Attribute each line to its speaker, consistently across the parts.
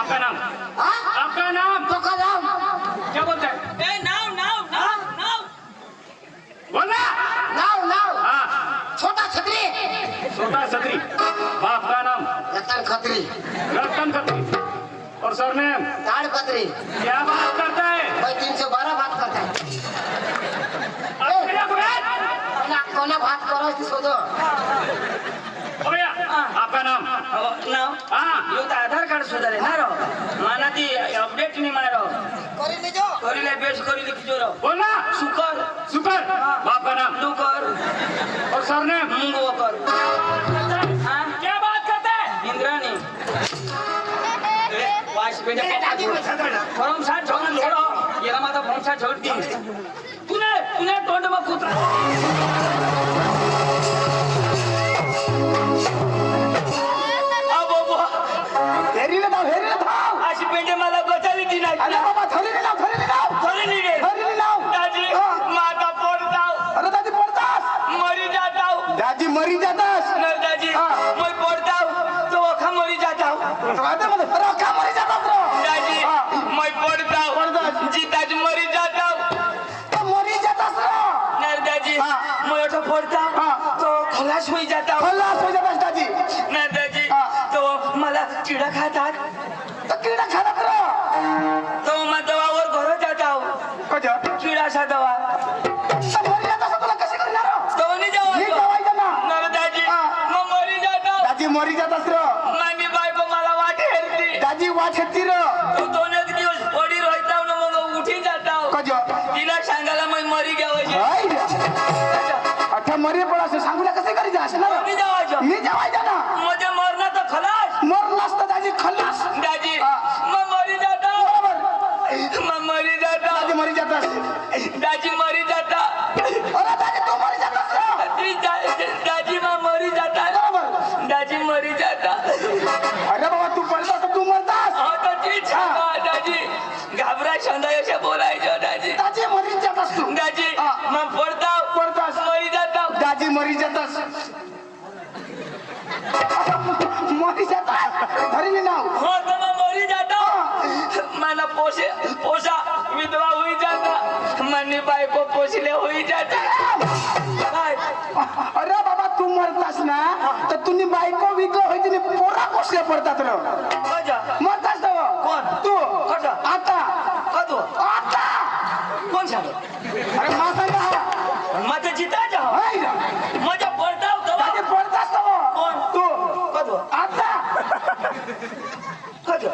Speaker 1: आपका नाम? आपका नाम?
Speaker 2: तो का नाम?
Speaker 1: क्या बोलते हैं?
Speaker 2: नाव
Speaker 1: बोलना।
Speaker 2: नाव
Speaker 1: हाँ,
Speaker 2: छोटा छतरी
Speaker 1: छोटा छतरी। बाप का नाम?
Speaker 2: रतन खत्री
Speaker 1: रतन खत्री। और सरनेम?
Speaker 2: ताड़ पत्री।
Speaker 1: क्या बात करता है?
Speaker 2: भाई 312 बात करता है। कोना बात करो इसको सोचो।
Speaker 1: हो गया। आपका नाम?
Speaker 3: नाव
Speaker 1: हाँ,
Speaker 3: यो तो आधार कार्ड सुधारे ना रो माना ती अपडेट नहीं मारो
Speaker 2: करी ले जो
Speaker 3: करिले बेस करिले किजो रो
Speaker 1: बोलना।
Speaker 3: सुकर
Speaker 1: सुकर। बाप का नाम?
Speaker 3: दुकर
Speaker 1: और सरनेम?
Speaker 3: मुंगो कर हां
Speaker 1: क्या बात करता है?
Speaker 3: इंद्राणी वाश
Speaker 2: ए,
Speaker 3: बेटा
Speaker 2: दादी को छतरी
Speaker 3: फॉर्म 60 झोन छोड़ो येरा माता फॉर्म 60 छोड़ दी तूने टोंड में कुतरा
Speaker 2: हेरीले धाव
Speaker 3: अशी पेंटे मला बचाली ती नाही
Speaker 2: अरे बाबा धरीले नाव
Speaker 3: थोडी नाही रे
Speaker 2: धरीले नाव
Speaker 3: दाजी माता पडताव
Speaker 2: अरे दादी पडतास
Speaker 3: मरी जाताव
Speaker 2: दादी मरी जातास
Speaker 3: नाही दाजी मैं पडताव तो अखा मरी जाताव
Speaker 2: वादे मध्ये अरे का मरी जातास रो
Speaker 3: दाजी मैं पडताव
Speaker 2: पडतास.
Speaker 3: जीताज मरी जाताव
Speaker 2: तो मरी जातास रो
Speaker 3: नाही दाजी मैं अठो पडताव तो खलास होई जाताव
Speaker 2: खल्लास हो जातास दादी
Speaker 3: नाही दाजी तो मला किडा खातात
Speaker 2: तो कीड़ा खाना रो
Speaker 3: तो मैं दवावर घर जाताव
Speaker 2: कजा
Speaker 3: किडाचा दवा
Speaker 2: तो मरी जातास तुला कशी करणार रो
Speaker 3: तो नाही जाऊ
Speaker 2: नीट जावायचं ना
Speaker 3: नाही दाजी मग मरी जाताव
Speaker 2: दादी मरी जातास रो
Speaker 3: मानी बायको मला वाट हेरती
Speaker 2: दादी वाट हेती रो
Speaker 3: तो दोन एक दिवस पडी राहताव ना मग उठी जाताव
Speaker 2: कजा
Speaker 3: तिला सांगायला मग मरी घ्यावं
Speaker 2: हाय अठा मरी पडास सांगूला कसे करी जास ना
Speaker 3: मी जावायचं
Speaker 2: मी जावायचं ना
Speaker 3: म्हणजे मरणं तर खलास
Speaker 2: मरलास तर दादी खल्लास
Speaker 3: दाजी मग मरी जाताव मग मरी जाताव
Speaker 2: दादी मरी जातास
Speaker 3: दाजी मरी जाता
Speaker 2: अरे दादी तू मरी जातास रो
Speaker 3: दाजी मग मरी जाता
Speaker 2: बरोबर
Speaker 3: दाजी मरी जाता
Speaker 2: अरे बाबा तू पडतास तर तू मरतास
Speaker 3: आता ती सांगा दाजी घाबरा शंदायच्या बोलायचं दाजी
Speaker 2: दादी मरी जातास तू
Speaker 3: दाजी मग पडताव
Speaker 2: पडतास
Speaker 3: मरी जाताव
Speaker 2: दादी मरी जातास मरी जातास धरीले नाव
Speaker 3: हो तर मग मरी जाता मला पोसा विधवा होई जाता मनी बायको पोसले होई जाता काय
Speaker 2: अरे बाबा तू मरतास ना तर तुम्ही बायको विकलं होती नी पोरा कोसल्या पडतात रो
Speaker 3: मजा
Speaker 2: मरतास ना
Speaker 3: कोण?
Speaker 2: तू
Speaker 3: कसं?
Speaker 2: आता
Speaker 3: कदो
Speaker 2: आता
Speaker 3: कोण सांग
Speaker 2: अरे माझा ना
Speaker 3: माझं जितायचं
Speaker 2: हाय ना
Speaker 3: मजा पडताव
Speaker 2: दादी पडतास ना
Speaker 3: कोण?
Speaker 2: तू
Speaker 3: कदो
Speaker 2: आता
Speaker 3: कदो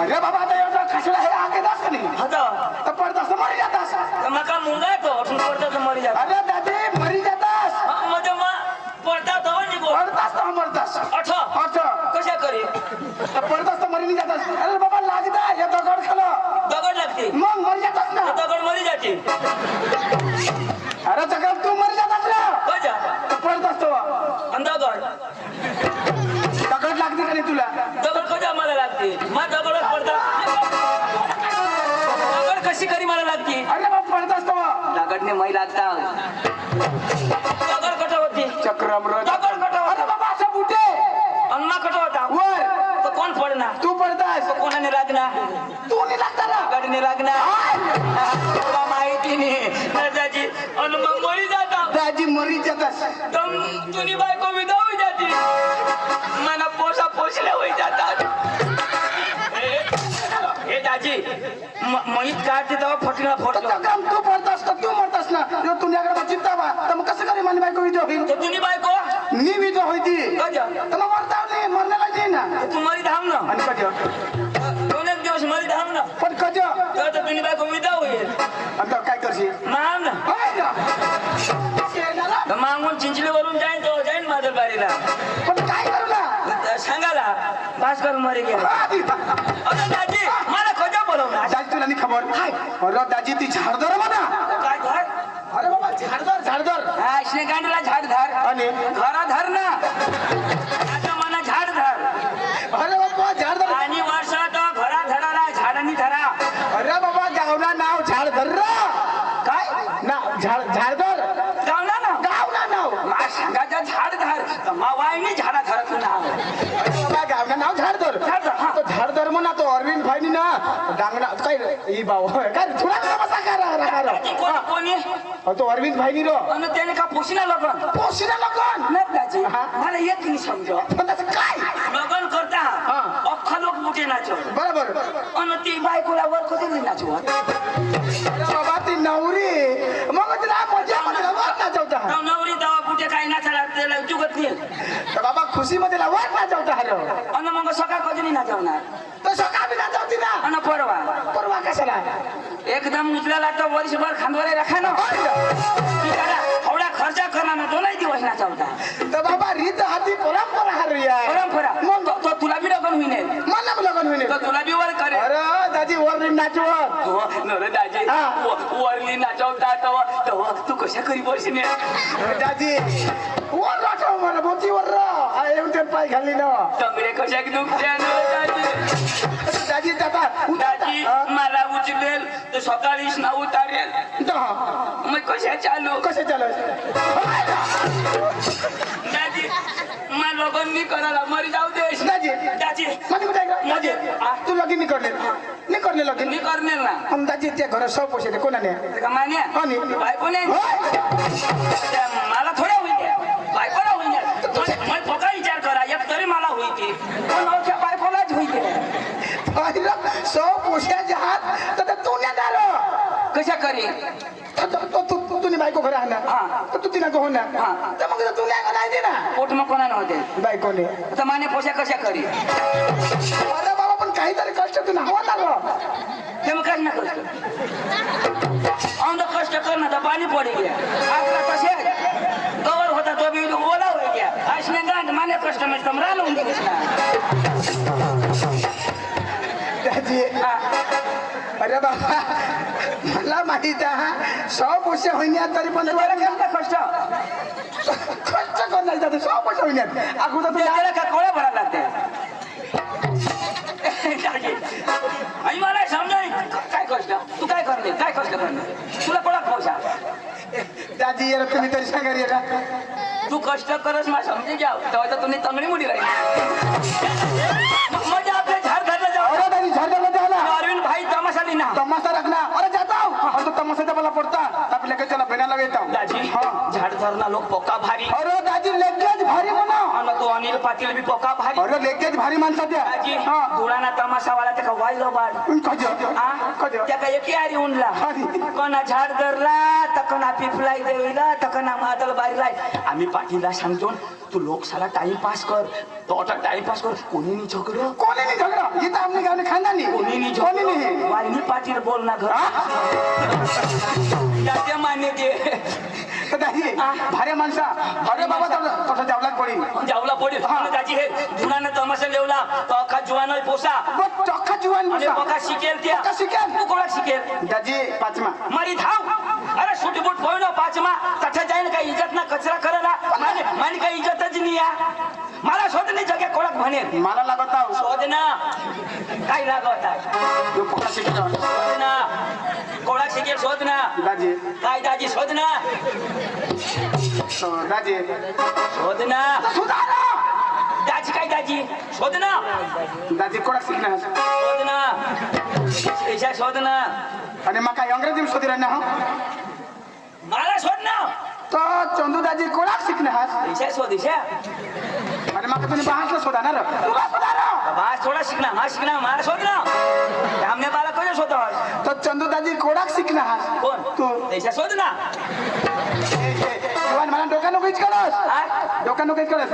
Speaker 2: अरे बाबा आता एवढा खसला हे आगे दास का नाही
Speaker 3: आता
Speaker 2: तर पडतास तर मरी जातास
Speaker 3: मका मुंगा तो अठून पडता तर मरी जाता
Speaker 2: अरे दादी मरी जातास
Speaker 3: म्हणजे मग पडता तो निघो
Speaker 2: पडतास तर मरतास
Speaker 3: अठ
Speaker 2: आता
Speaker 3: कशा करे
Speaker 2: तर पडतास तर मरी नाही जातास अरे बाबा लागदा हे दगड खाला
Speaker 3: दगड लागते
Speaker 2: मग मरी जातास ना
Speaker 3: दगड मरी जाते
Speaker 2: अरे जगत तू मरी जातास ना
Speaker 3: कशा
Speaker 2: तर पडतास तो
Speaker 3: आणि दगड
Speaker 2: दगड लागते का नाही तुला
Speaker 3: दगड कशा मला लागते मग दगडच पडता दगड कशी करी मला लागते
Speaker 2: अरे बाबा पडतास तो
Speaker 3: दगडने मै लागता दगड कट होती
Speaker 2: चक्रम
Speaker 3: दगड कट
Speaker 2: अरे बाबा असं बुटे
Speaker 3: अन्मा कट होता
Speaker 2: वर
Speaker 3: तर कोण पडणार
Speaker 2: तू पडतास
Speaker 3: कोणाने लागणार
Speaker 2: तू नाही लागता ना
Speaker 3: दगडने लागणार तुला माहिती नाही दाजी आणि मग मरी जाता
Speaker 2: दाजी मरी जातास
Speaker 3: तम तुनी बायको विधा होई जाती मला पोसा पोसले होई जातात हे दाजी महीत काढते तेव्हा फटला फटलो
Speaker 2: चक्रम तू पडतास तर तू मरतास ना जो तुझ्याकडे चिंता बा तर मग कसं करे माझी बायको विजय होईल
Speaker 3: तर तुनी बायको
Speaker 2: मी विजय होती
Speaker 3: कजा
Speaker 2: तर मग मरता नाही मरण्याला नाही ना
Speaker 3: तू मरी धाम ना
Speaker 2: आणि कज
Speaker 3: दोन एक दिवस मरी धाम ना
Speaker 2: पण कज
Speaker 3: तर तुनी बायको विधा होईल
Speaker 2: आता काय करशील
Speaker 3: माम ना
Speaker 2: हाय ना शेणाला?
Speaker 3: तर मागून चिंचलीवरून जाईन माधवबारीला
Speaker 2: पण काय करू ना
Speaker 3: सांगाला भास्कर मरी गेला अरे दाजी मला खोजा बोलवणार
Speaker 2: दाजी तुला नाही खबर काय अरे दाजी ती झाडदर म्हणा
Speaker 3: काय घर
Speaker 2: अरे बाबा झाडदर
Speaker 3: हा श्रीकांतला झाड धर
Speaker 2: आणि
Speaker 3: घरा धर ना आता मला झाड धर
Speaker 2: अरे बाबा झाडदर
Speaker 3: आणि वर्षात घरा धराला झाडांनी धरा
Speaker 2: अरे बाबा गावना नाव झाडदर
Speaker 3: काय
Speaker 2: ना झाडदर
Speaker 3: गावना ना
Speaker 2: गावना नाव
Speaker 3: मा सांगायचं झाड धर मावाईने झाडा धरत नाव
Speaker 2: अरे बाबा गावना नाव झाडदर
Speaker 3: झाडदर, हा.
Speaker 2: तो झाडदर म्हणा तो अरविंद भाई ना डांगना काय ई बाव काय थोडा बसा करा
Speaker 3: दाजी कोणी
Speaker 2: तो अरविंद भाई नी रो
Speaker 3: आणि त्याने का पोशिना लगन
Speaker 2: पोसिना लगन
Speaker 3: नाही दाजी
Speaker 2: हा.
Speaker 3: मला एक नाही समजो
Speaker 2: पण त्याचं काय
Speaker 3: लगन करता
Speaker 2: हा.
Speaker 3: अख्खा लोक बुटे नाचो
Speaker 2: बरोबर
Speaker 3: आणि ती बायकोला वर कधी नाचो
Speaker 2: बाबा ती नवरी मग तिला मजा मध्ये वाट नाचवता
Speaker 3: नवरी दवा बुटे काही नाचायला त्याला जुगत नाही
Speaker 2: बाबा खुशी मध्ये वाट नाचवता हरो
Speaker 3: आणि मग सकाळ कधी नाही नाचवणार
Speaker 2: तो सकाळ बी नाचवती ना
Speaker 3: आणि परवा
Speaker 2: परवा कशाला
Speaker 3: एकदम उचलायला तर वर्षभर खांदवारे राखा ना थोडा खर्च करणार ना दोनही दिवस नाचवता
Speaker 2: तर बाबा रीत हाती परंपरा हरी आहे
Speaker 3: परंपरा मग तो तुला बी लगन होईन
Speaker 2: मला बी लगन होईल
Speaker 3: तो तुला बी वर करे
Speaker 2: अरे दादी वर नाचवत
Speaker 3: हो नरे दाजी
Speaker 2: हा.
Speaker 3: वरली नाचवता तेव्हा तू कशा करी बसणे
Speaker 2: दादी वर नाचव मला बोती वर येऊन ते पाय घाली ना
Speaker 3: तंगडे कशा दुखत्या दाजी
Speaker 2: दादी दादा
Speaker 3: दाजी मला उचलेल तर सकाळीच ना उतारेल मग कशा चालू
Speaker 2: कसे चालू
Speaker 3: दाजी मला लगन नाही करायला मरी जाऊ दे
Speaker 2: दादी
Speaker 3: दाजी
Speaker 2: माझी कुठे दादी तू लगीन नाही करले लगीन
Speaker 3: मी करणार ना
Speaker 2: आणि दादी त्या घरात सौ पैसे दे कोणाने
Speaker 3: का मान्या
Speaker 2: हो नी.
Speaker 3: बायको नाही
Speaker 2: होय.
Speaker 3: मला थोड्या होईल बायकोला होईल मग पका विचार करा एक तरी मला होईल पण अवघ्या बायकोलाच होईल
Speaker 2: पहिला सौ पैशाच्या हात तर तू नाही झालं
Speaker 3: कशा करी
Speaker 2: तुम्ही बायको घरा
Speaker 3: हा.
Speaker 2: ना तर तू तिला हो ना
Speaker 3: हा.
Speaker 2: तर मग तू नाही नाही दे ना
Speaker 3: पोट मग कोणाला होते
Speaker 2: बायकोने
Speaker 3: तर माने पोषा कशा करी
Speaker 2: अरे बाबा पण काहीतरी कष्ट तू हवा लागलो
Speaker 3: ते मग काय ना कष्ट औंध कष्ट कर ना तर पाणी पडी गया आपला कसे कवर होता तो बी ओला होई गया असने गांड माने कष्ट में तुम रान होऊन गेलीस ना
Speaker 2: दादी अरे बाबा मला माहित आहे सौ पैसे होईन्यात तरी पण
Speaker 3: त्याला केलं कष्ट
Speaker 2: खर्च करणार जाते सौ पैसे होईन्यात अगोदर तू
Speaker 3: त्याला का कोळ्या भरायला लागते आणि मला समजा काय कष्ट तू काय करणे काय कष्ट करणे तुला कोणा पोषा
Speaker 2: दादी यार तुम्ही तरी सांगा रे का
Speaker 3: तू कष्ट करस मला समजे जाव तेव्हा तर तुम्ही तंगडी मुडी राहील म्हणजे आपल्या झाड धरलं जाऊ
Speaker 2: अरे दादी झाडाला जाना
Speaker 3: अरविंद भाई तमाशाली ना
Speaker 2: तमाशा रखना अरे जाता हूं और तो तमाशा मला पड़ता आप लेके चला बिना लगे तो
Speaker 3: दाजी
Speaker 2: हाँ
Speaker 3: झाड धरणा लोक पोका भारी
Speaker 2: अरे दादी लेकेज भारी म्हणा
Speaker 3: आणि तो अनिल पाटील बी पोका भारी
Speaker 2: अरे लेकेज भारी माणसा त्या
Speaker 3: दाजी
Speaker 2: हाँ
Speaker 3: धुळाना तमाशावाला त्याका वायलो बाड
Speaker 2: कजो
Speaker 3: त्याका एकी आरी उनला कोणा झाड धरला तर कोणा पिपलाई देवीला तर कोणा मादल बारीला आम्ही पाटीलला सांगतो तू लोक साला टाइम पास कर तो आता टाइम पास कर कोणी नाही झगडं
Speaker 2: कोणी नहीं झगड़ा ये तो हमने गाने खानदानी
Speaker 3: कोणी नाही
Speaker 2: कोणी
Speaker 3: झगडं
Speaker 2: नहीं
Speaker 3: वाहिनी पाटील बोल ना घर त्याचे मान्य दे
Speaker 2: तो दादी भारी माणसा अरे बाबा तो जावला पड़ी
Speaker 3: जावला पडेल त्याची हे धुळानं तमाशा लेवला तो अख्खा जुवान पोसा
Speaker 2: बस चौका जुवान
Speaker 3: आणि बघा शिकेल त्या
Speaker 2: बघा शिकेल.
Speaker 3: तू कोणा शिकेल
Speaker 2: दादी पाचमा
Speaker 3: मारी धाव अरे सुटी बूट पोय पाचमा तठा जाईन काही इज्जत ना कचरा करला माने काही इज्जतच नाही या मला शोध नाही जगे कोणाक म्हणेल
Speaker 2: मला लागता
Speaker 3: शोध ना काय लागवता
Speaker 2: यो पक्का शिकला
Speaker 3: शोध ना कोणाक शिकेल शोध ना
Speaker 2: दादी
Speaker 3: काय दाजी शोध ना
Speaker 2: तो दादी
Speaker 3: शोध ना
Speaker 2: सुधारा
Speaker 3: दाजी काय दाजी शोध ना
Speaker 2: दादी कोणा शिकना
Speaker 3: शोध ना ईशा शोध ना
Speaker 2: आणि मका अंग्रेजी में शोधी रहना हो
Speaker 3: मला शोध ना
Speaker 2: तो चंदू दादी कोणा शिकना है
Speaker 3: ईशा शोध ईशा
Speaker 2: आणि मका तुम्ही बाहेर शोधा ना तुला सुधारा
Speaker 3: बास थोड़ा सीखना हाँ सीखना मला शोध ना हमने बाला कोण शोधा
Speaker 2: तो चंदू दादी कोणा शिकना है
Speaker 3: कोण
Speaker 2: तू
Speaker 3: ईशा शोध ना
Speaker 2: जीवन मला डोक्यानं काहीच करस डोक्यानं काहीच करस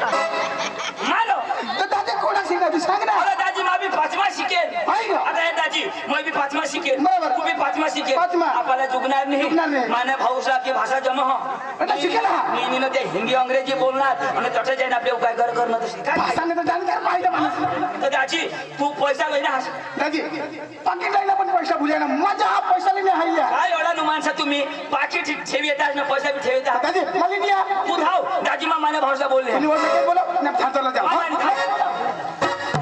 Speaker 3: मालो
Speaker 2: तर दादी कोणा शिकना तू सांग ना
Speaker 3: अरे दाजी मैं भी पांचवा शिकेल
Speaker 2: आहे का?
Speaker 3: आता हे दाजी मैं भी पांचवा शिकेल
Speaker 2: बरोबर.
Speaker 3: तू भी पांचवा शिकेल
Speaker 2: पाचवा.
Speaker 3: आपल्याला जुगणार
Speaker 2: जुगणार
Speaker 3: नाही
Speaker 2: नाही.
Speaker 3: माने भाऊसा की भाषा जमा हो
Speaker 2: आता शिकेल हा.
Speaker 3: मी ते हिंदी अंग्रेजी बोलणार आणि तसं जाईन आपल्या काय कर करणं तशी काय
Speaker 2: भाषाने तर जाणकार पाहिजे माणूस
Speaker 3: तर दाजी तू पैसा घेईना
Speaker 2: दादी पाकिट लाईला पण पैसा भुल्या ना माझा हा पैसा लेने हायल्या
Speaker 3: काय एवढा नु माणसा तुम्ही पाकिट ठेवी येतात ना पैसा बी ठेवी येतात
Speaker 2: दादी मला निया
Speaker 3: तू धाव दाजी मग माने भाऊसा बोलले
Speaker 2: तुम्ही वर काय बोला ना थांबला जा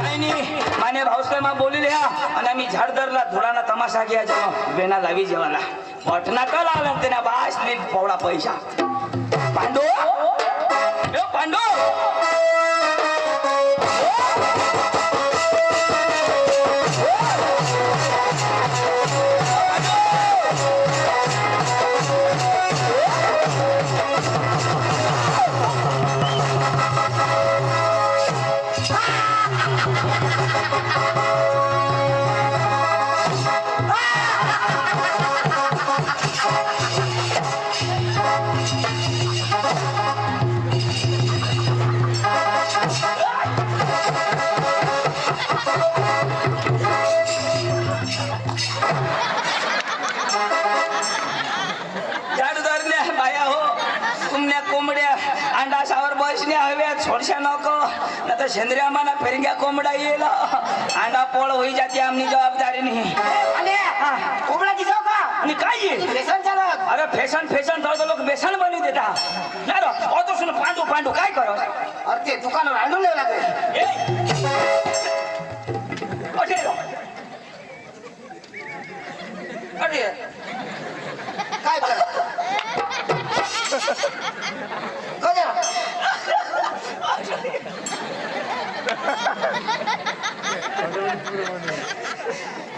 Speaker 3: नाही माने भाऊसा मग बोलले आणि आम्ही झाड धरला धुराना तमाशा घ्या जेव्हा बेना लावी जेवाला पटना का लावला त्यांना बास नीट पवडा पैसा पांडू पांडू थोडशा नको ना तर शेंद्र्या मला फेरग्या कोंबडा येईल अंडा पोळ होई जाते आमची जबाबदारी नाही
Speaker 2: आणि कोंबडा दिसाव का
Speaker 3: आणि काय येईल
Speaker 2: बेसन चालत
Speaker 3: अरे फॅशन तर लोक बेसन बनवून देतात नाही रो अतो सुन पांडू पांडू काय करो
Speaker 2: अरे ते दुकानावर आणून नाही लागेल
Speaker 3: अरे
Speaker 2: काय करा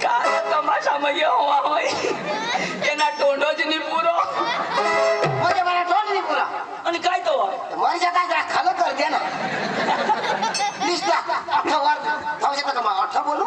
Speaker 3: काय तमाशा मध्ये हवा होय एना तोंडोच नि पुरो
Speaker 2: म्हणजे मला तोंड नाही पुरा
Speaker 3: आणि काय तो
Speaker 2: वरच्या काय जरा खालं कर द्या ना निष्ठा 18 वर खाऊ शकता का मग 18 बोलू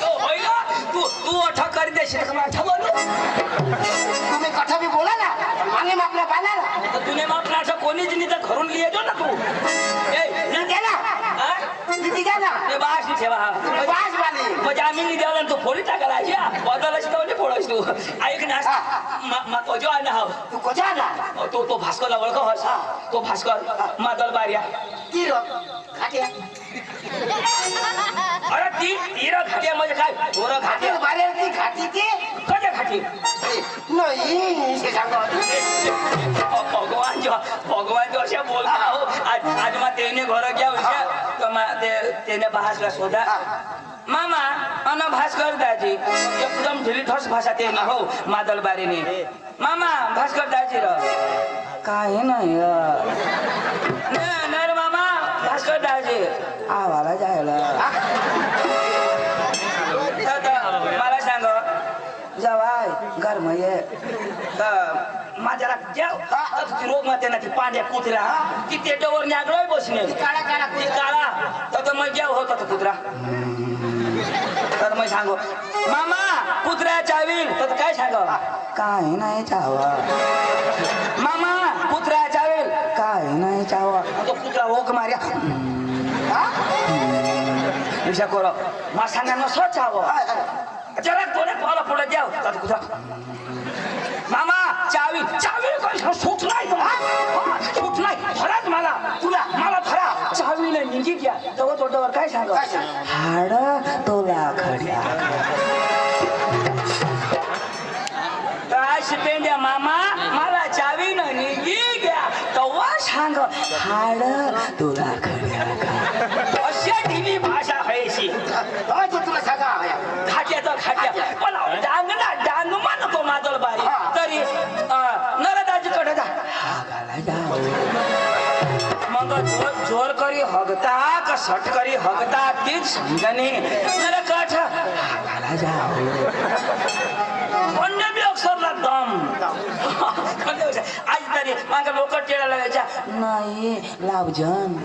Speaker 3: होय ना तू अठा कर देशील का अठा बोलू
Speaker 2: तुम्ही कथा बी बोला ना मागे मापला पाला ना
Speaker 3: तर तुने मग असं कोणीच नाही तर घरून लिहिजो ना तू
Speaker 2: नी द्या ना
Speaker 3: हा?
Speaker 2: नी द्या ना
Speaker 3: ते बास नाही ठेवा
Speaker 2: बास वाली
Speaker 3: म्हणजे आम्ही नाही द्यावला तू फोडी टाकायला बदलच तर फोडस तू ऐक ना जो आहे ना
Speaker 2: तू कोजा ना
Speaker 3: तो भास्करला ओळख हस तो भास्कर मादल बारिया
Speaker 2: ती रो खाते
Speaker 3: अरे ती घाट्या म्हणजे काय गोरं
Speaker 2: खाते
Speaker 3: घाट्या
Speaker 2: बारे ती खाती ती
Speaker 3: कशा घाटी
Speaker 2: नाही हे सांगा
Speaker 3: भगवान जो असे बोलता हो आज मग तेने घर घ्या तर तेने भासला शोधा मामा अन भास्कर दाजी एकदम ढिलीठोस भाषा ते ना हो मादल बारीने मामा भास्कर दाजी र काय नाही नर मामा भास्कर दाजी आवाला जायला मला सांग जवाय गरम ये माझ्याला जेव रोग माते ना ती पांड्या कुत्रा ती तेटावर न्यागलोय बसणे
Speaker 2: काळा काळा
Speaker 3: ती काळा तर मग जेव होता तो कुत्रा तर मग सांगो मामा कुत्र्या चावील तर काय सांगो काय नाही चावा मामा कुत्र्या चावील काय नाही चावा तो कुत्रा ओक मार्या विषय करो मा सांगा नसो चावो जरा कोणे पावला पुढे द्याव तर कुत्रा मामा चावी चावी सुट नाही सुट नाही फराच मला तुला मला फरा चावीला निघी घ्या तेव्हा तोंडावर काय सांग हाड तोला खड्या काय शिपेंड्या मामा मला चावी न निघी घ्या तेव्हा सांग हाड तुला खड्या अशा ढिली भाषा व्हायची
Speaker 2: तुला सांगा
Speaker 3: खाट्याचा खाट्या पण डांग ना डांग मानतो मादल बारी तरी नरदाजीकडे जा मग जोर करी हगता का सट करी हगता तीच समजणे नर काठ हागाला जाओ अन्य बी अक्षरला दम आज तरी माझ्या लोक टेळा लागायच्या नाही लावजन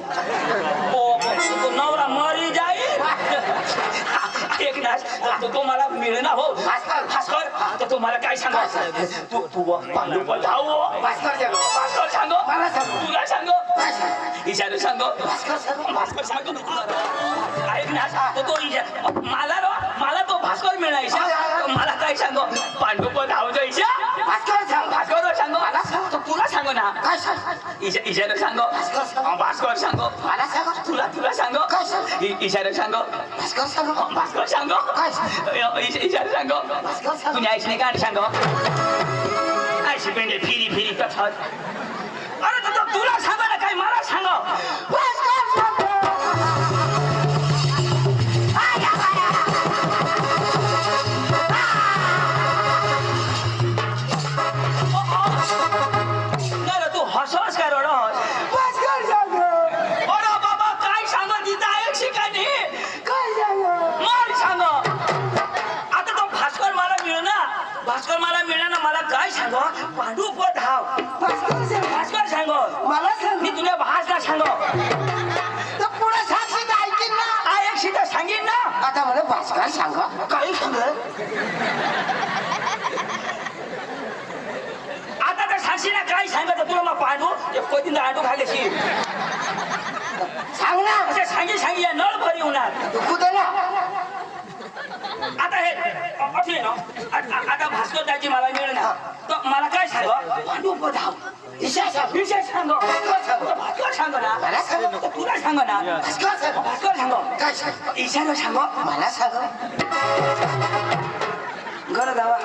Speaker 3: तो नवरा मरी जाईल एक नाच तो मला मिळेना हो भास्कर तर तुम्हाला काय सांगायचं तू पांडू धावो भास्कर सांगो
Speaker 2: मला सांगो.
Speaker 3: तुला सांगो ईशाने सांगो भास्कर सांगो ऐक ना तो मला तो भास्कर मिळणार ईशा मला काय सांगो पांडू धावतो ईशा भास्कर सांगो तो तुला सांगो ना ईशाने सांगो भास्कर सांगो तुला सांगो ईशाने सांगो भास्कर सांगो ईशाने सांगो तुम्ही आईशने काय सांगो आईशी पेंडे फिरी फिरी कथत अरे तो तुला सांगो ना काय मला सांगो तू हसवस काय रड अरे बाबा काय सांगो तिथं आहे शिकाणी मला सांगो आता तो भास्कर मला मिळणार मला काय सांगो पांडू धाव भास्कर सांगो
Speaker 2: मला सांग
Speaker 3: मी तुला भाषा सांगो
Speaker 2: तर पुढे साक्षी ऐकीन ना
Speaker 3: एक सीता सांगेन ना
Speaker 2: आता मला भास्कर सांगा
Speaker 3: काही सांग आता तर सांगशी ना काय सांगत तुला मग पांडू कधी आंडू खाल्ल्याशी
Speaker 2: सांग ना
Speaker 3: असे सांगी नळ भरी होणार
Speaker 2: दुखू दे ना
Speaker 3: आता हे अठे ना आता भास्कर दाजी मला मिळेल ना तर मला काय सांग पांडू सांगो धाव
Speaker 2: ईशा सांग
Speaker 3: विशेष सांगो भास्कर सांगो ना
Speaker 2: मला सांग
Speaker 3: तुला सांगो ना
Speaker 2: भास्कर सांग
Speaker 3: भास्कर सांगो
Speaker 2: काय सांग
Speaker 3: ईशाला सांगो
Speaker 2: मला सांग
Speaker 3: घर धावा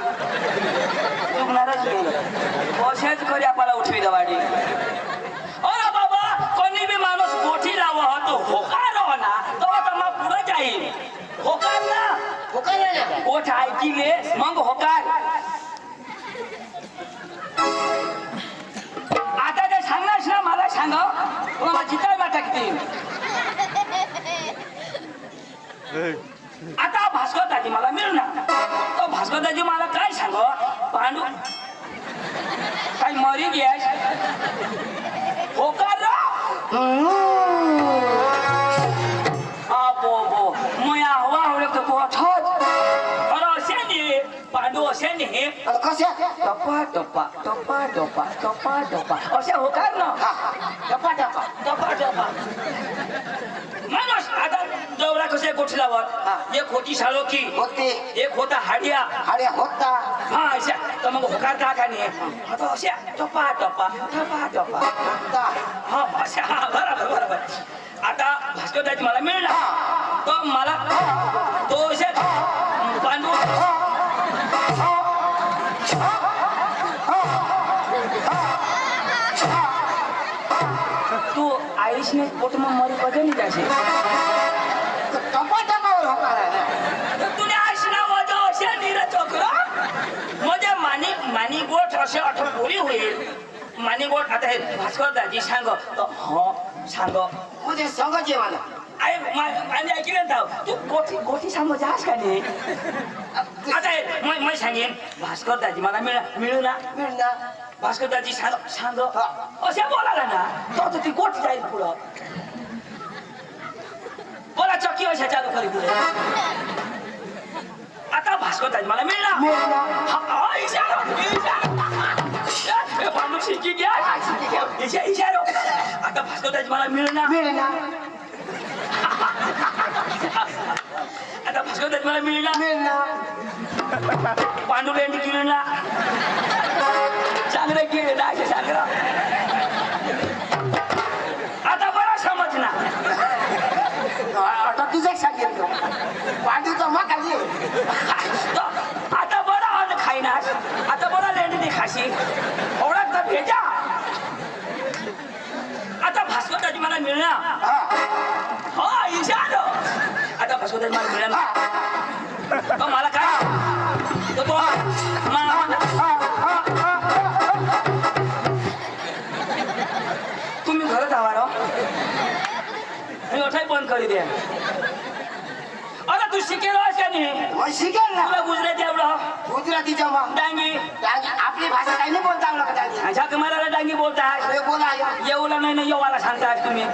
Speaker 3: चुकणारच नाही असेच करी आपल्याला उठवी दवाडी अरे बाबा कोणी बी माणूस गोठी लावा होतो होकार हो ना तो मग पुढे जाईल होकार ना
Speaker 2: होकार
Speaker 3: गोठ ऐकिले मग होकार आता ते सांगणार ना मला सांग मला जितायला टाकतील आता भास्कर दाजी मला मिळणार तो भास्कर दाजी मला काय सांग पांडू काय मरी गॅस होकार बो मुया हवा होईल तर गोठत अरे असे नाही पांडू असे नाही
Speaker 2: कशा
Speaker 3: टप्पा टप्पा टप्पा टप्पा टप्पा टप्पा असे होकार ना
Speaker 2: टपा टपा
Speaker 3: टप्पा टप्पा माणूस आता जवळा कसे गोठल्यावर एक होती साळोखी
Speaker 2: होते
Speaker 3: एक होता हाडिया
Speaker 2: अरे होता
Speaker 3: हा अशा तर मग होकार टाकाने आता अशा टप्पा टप्पा टप्पा टप्पा
Speaker 2: होता
Speaker 3: हा अशा हा बरोबर बरोबर आता भास्कर दाजी मला मिळणार तो मला तो असे पांडू तू आयुषने पोट मग मरी बदलली जाशी
Speaker 2: टपा टपावर होकार आहे ना
Speaker 3: तुने आशना वजो असे नीर चोकरा मध्ये मानी गोठ असे आठवण बोली होईल मानी गोठ आता हे भास्कर दाजी सांग हो सांग
Speaker 2: म्हणजे सांगायचे मला
Speaker 3: आणि ऐकलं ना तू गोठी गोठी सांगू जास का नाही आता मी सांगेन भास्कर दाजी मला मिळू ना
Speaker 2: मिळणार
Speaker 3: भास्कर दाजी सांग असे बोलायला ना तो ती गोठी जाईल पुढं बोला चक्की अशा चालू करी पुढे आता भास्कर दाजी मला मिळणार पांडू शिकी घ्या इशारो आता भास्कर दाजी मला मिळणार आता भास्कर दाजी मला मिळणार पांडू लेंडी किळणार चांगलं किळ असे चांगलं आता बरं समजणार
Speaker 2: आता तुझ्या सांगितलं पांडूचा मग खाली
Speaker 3: आता बरं अन्न खाईनास आता बरं लेंडी ती खाशी ओळख तर भेजा आता भास्कर दाजी मला मिळणार हो इशारो आता भास्कर दाजी मला मिळणार तो मला काय तो तुम्ही घरात आवार मी ओठाई बंद करी द्या अरे तू शिकेलो आहेस का नाही
Speaker 2: मग शिकेल ना
Speaker 3: तुला गुजराती एवढं
Speaker 2: गुजरातीच्या मग
Speaker 3: डांगी
Speaker 2: आपली भाषा काही नाही बोलता आलं का
Speaker 3: अशा तुम्हाला डांगी बोलताय
Speaker 2: अरे बोला
Speaker 3: येऊला नाही ना येवाला सांगताय तुम्ही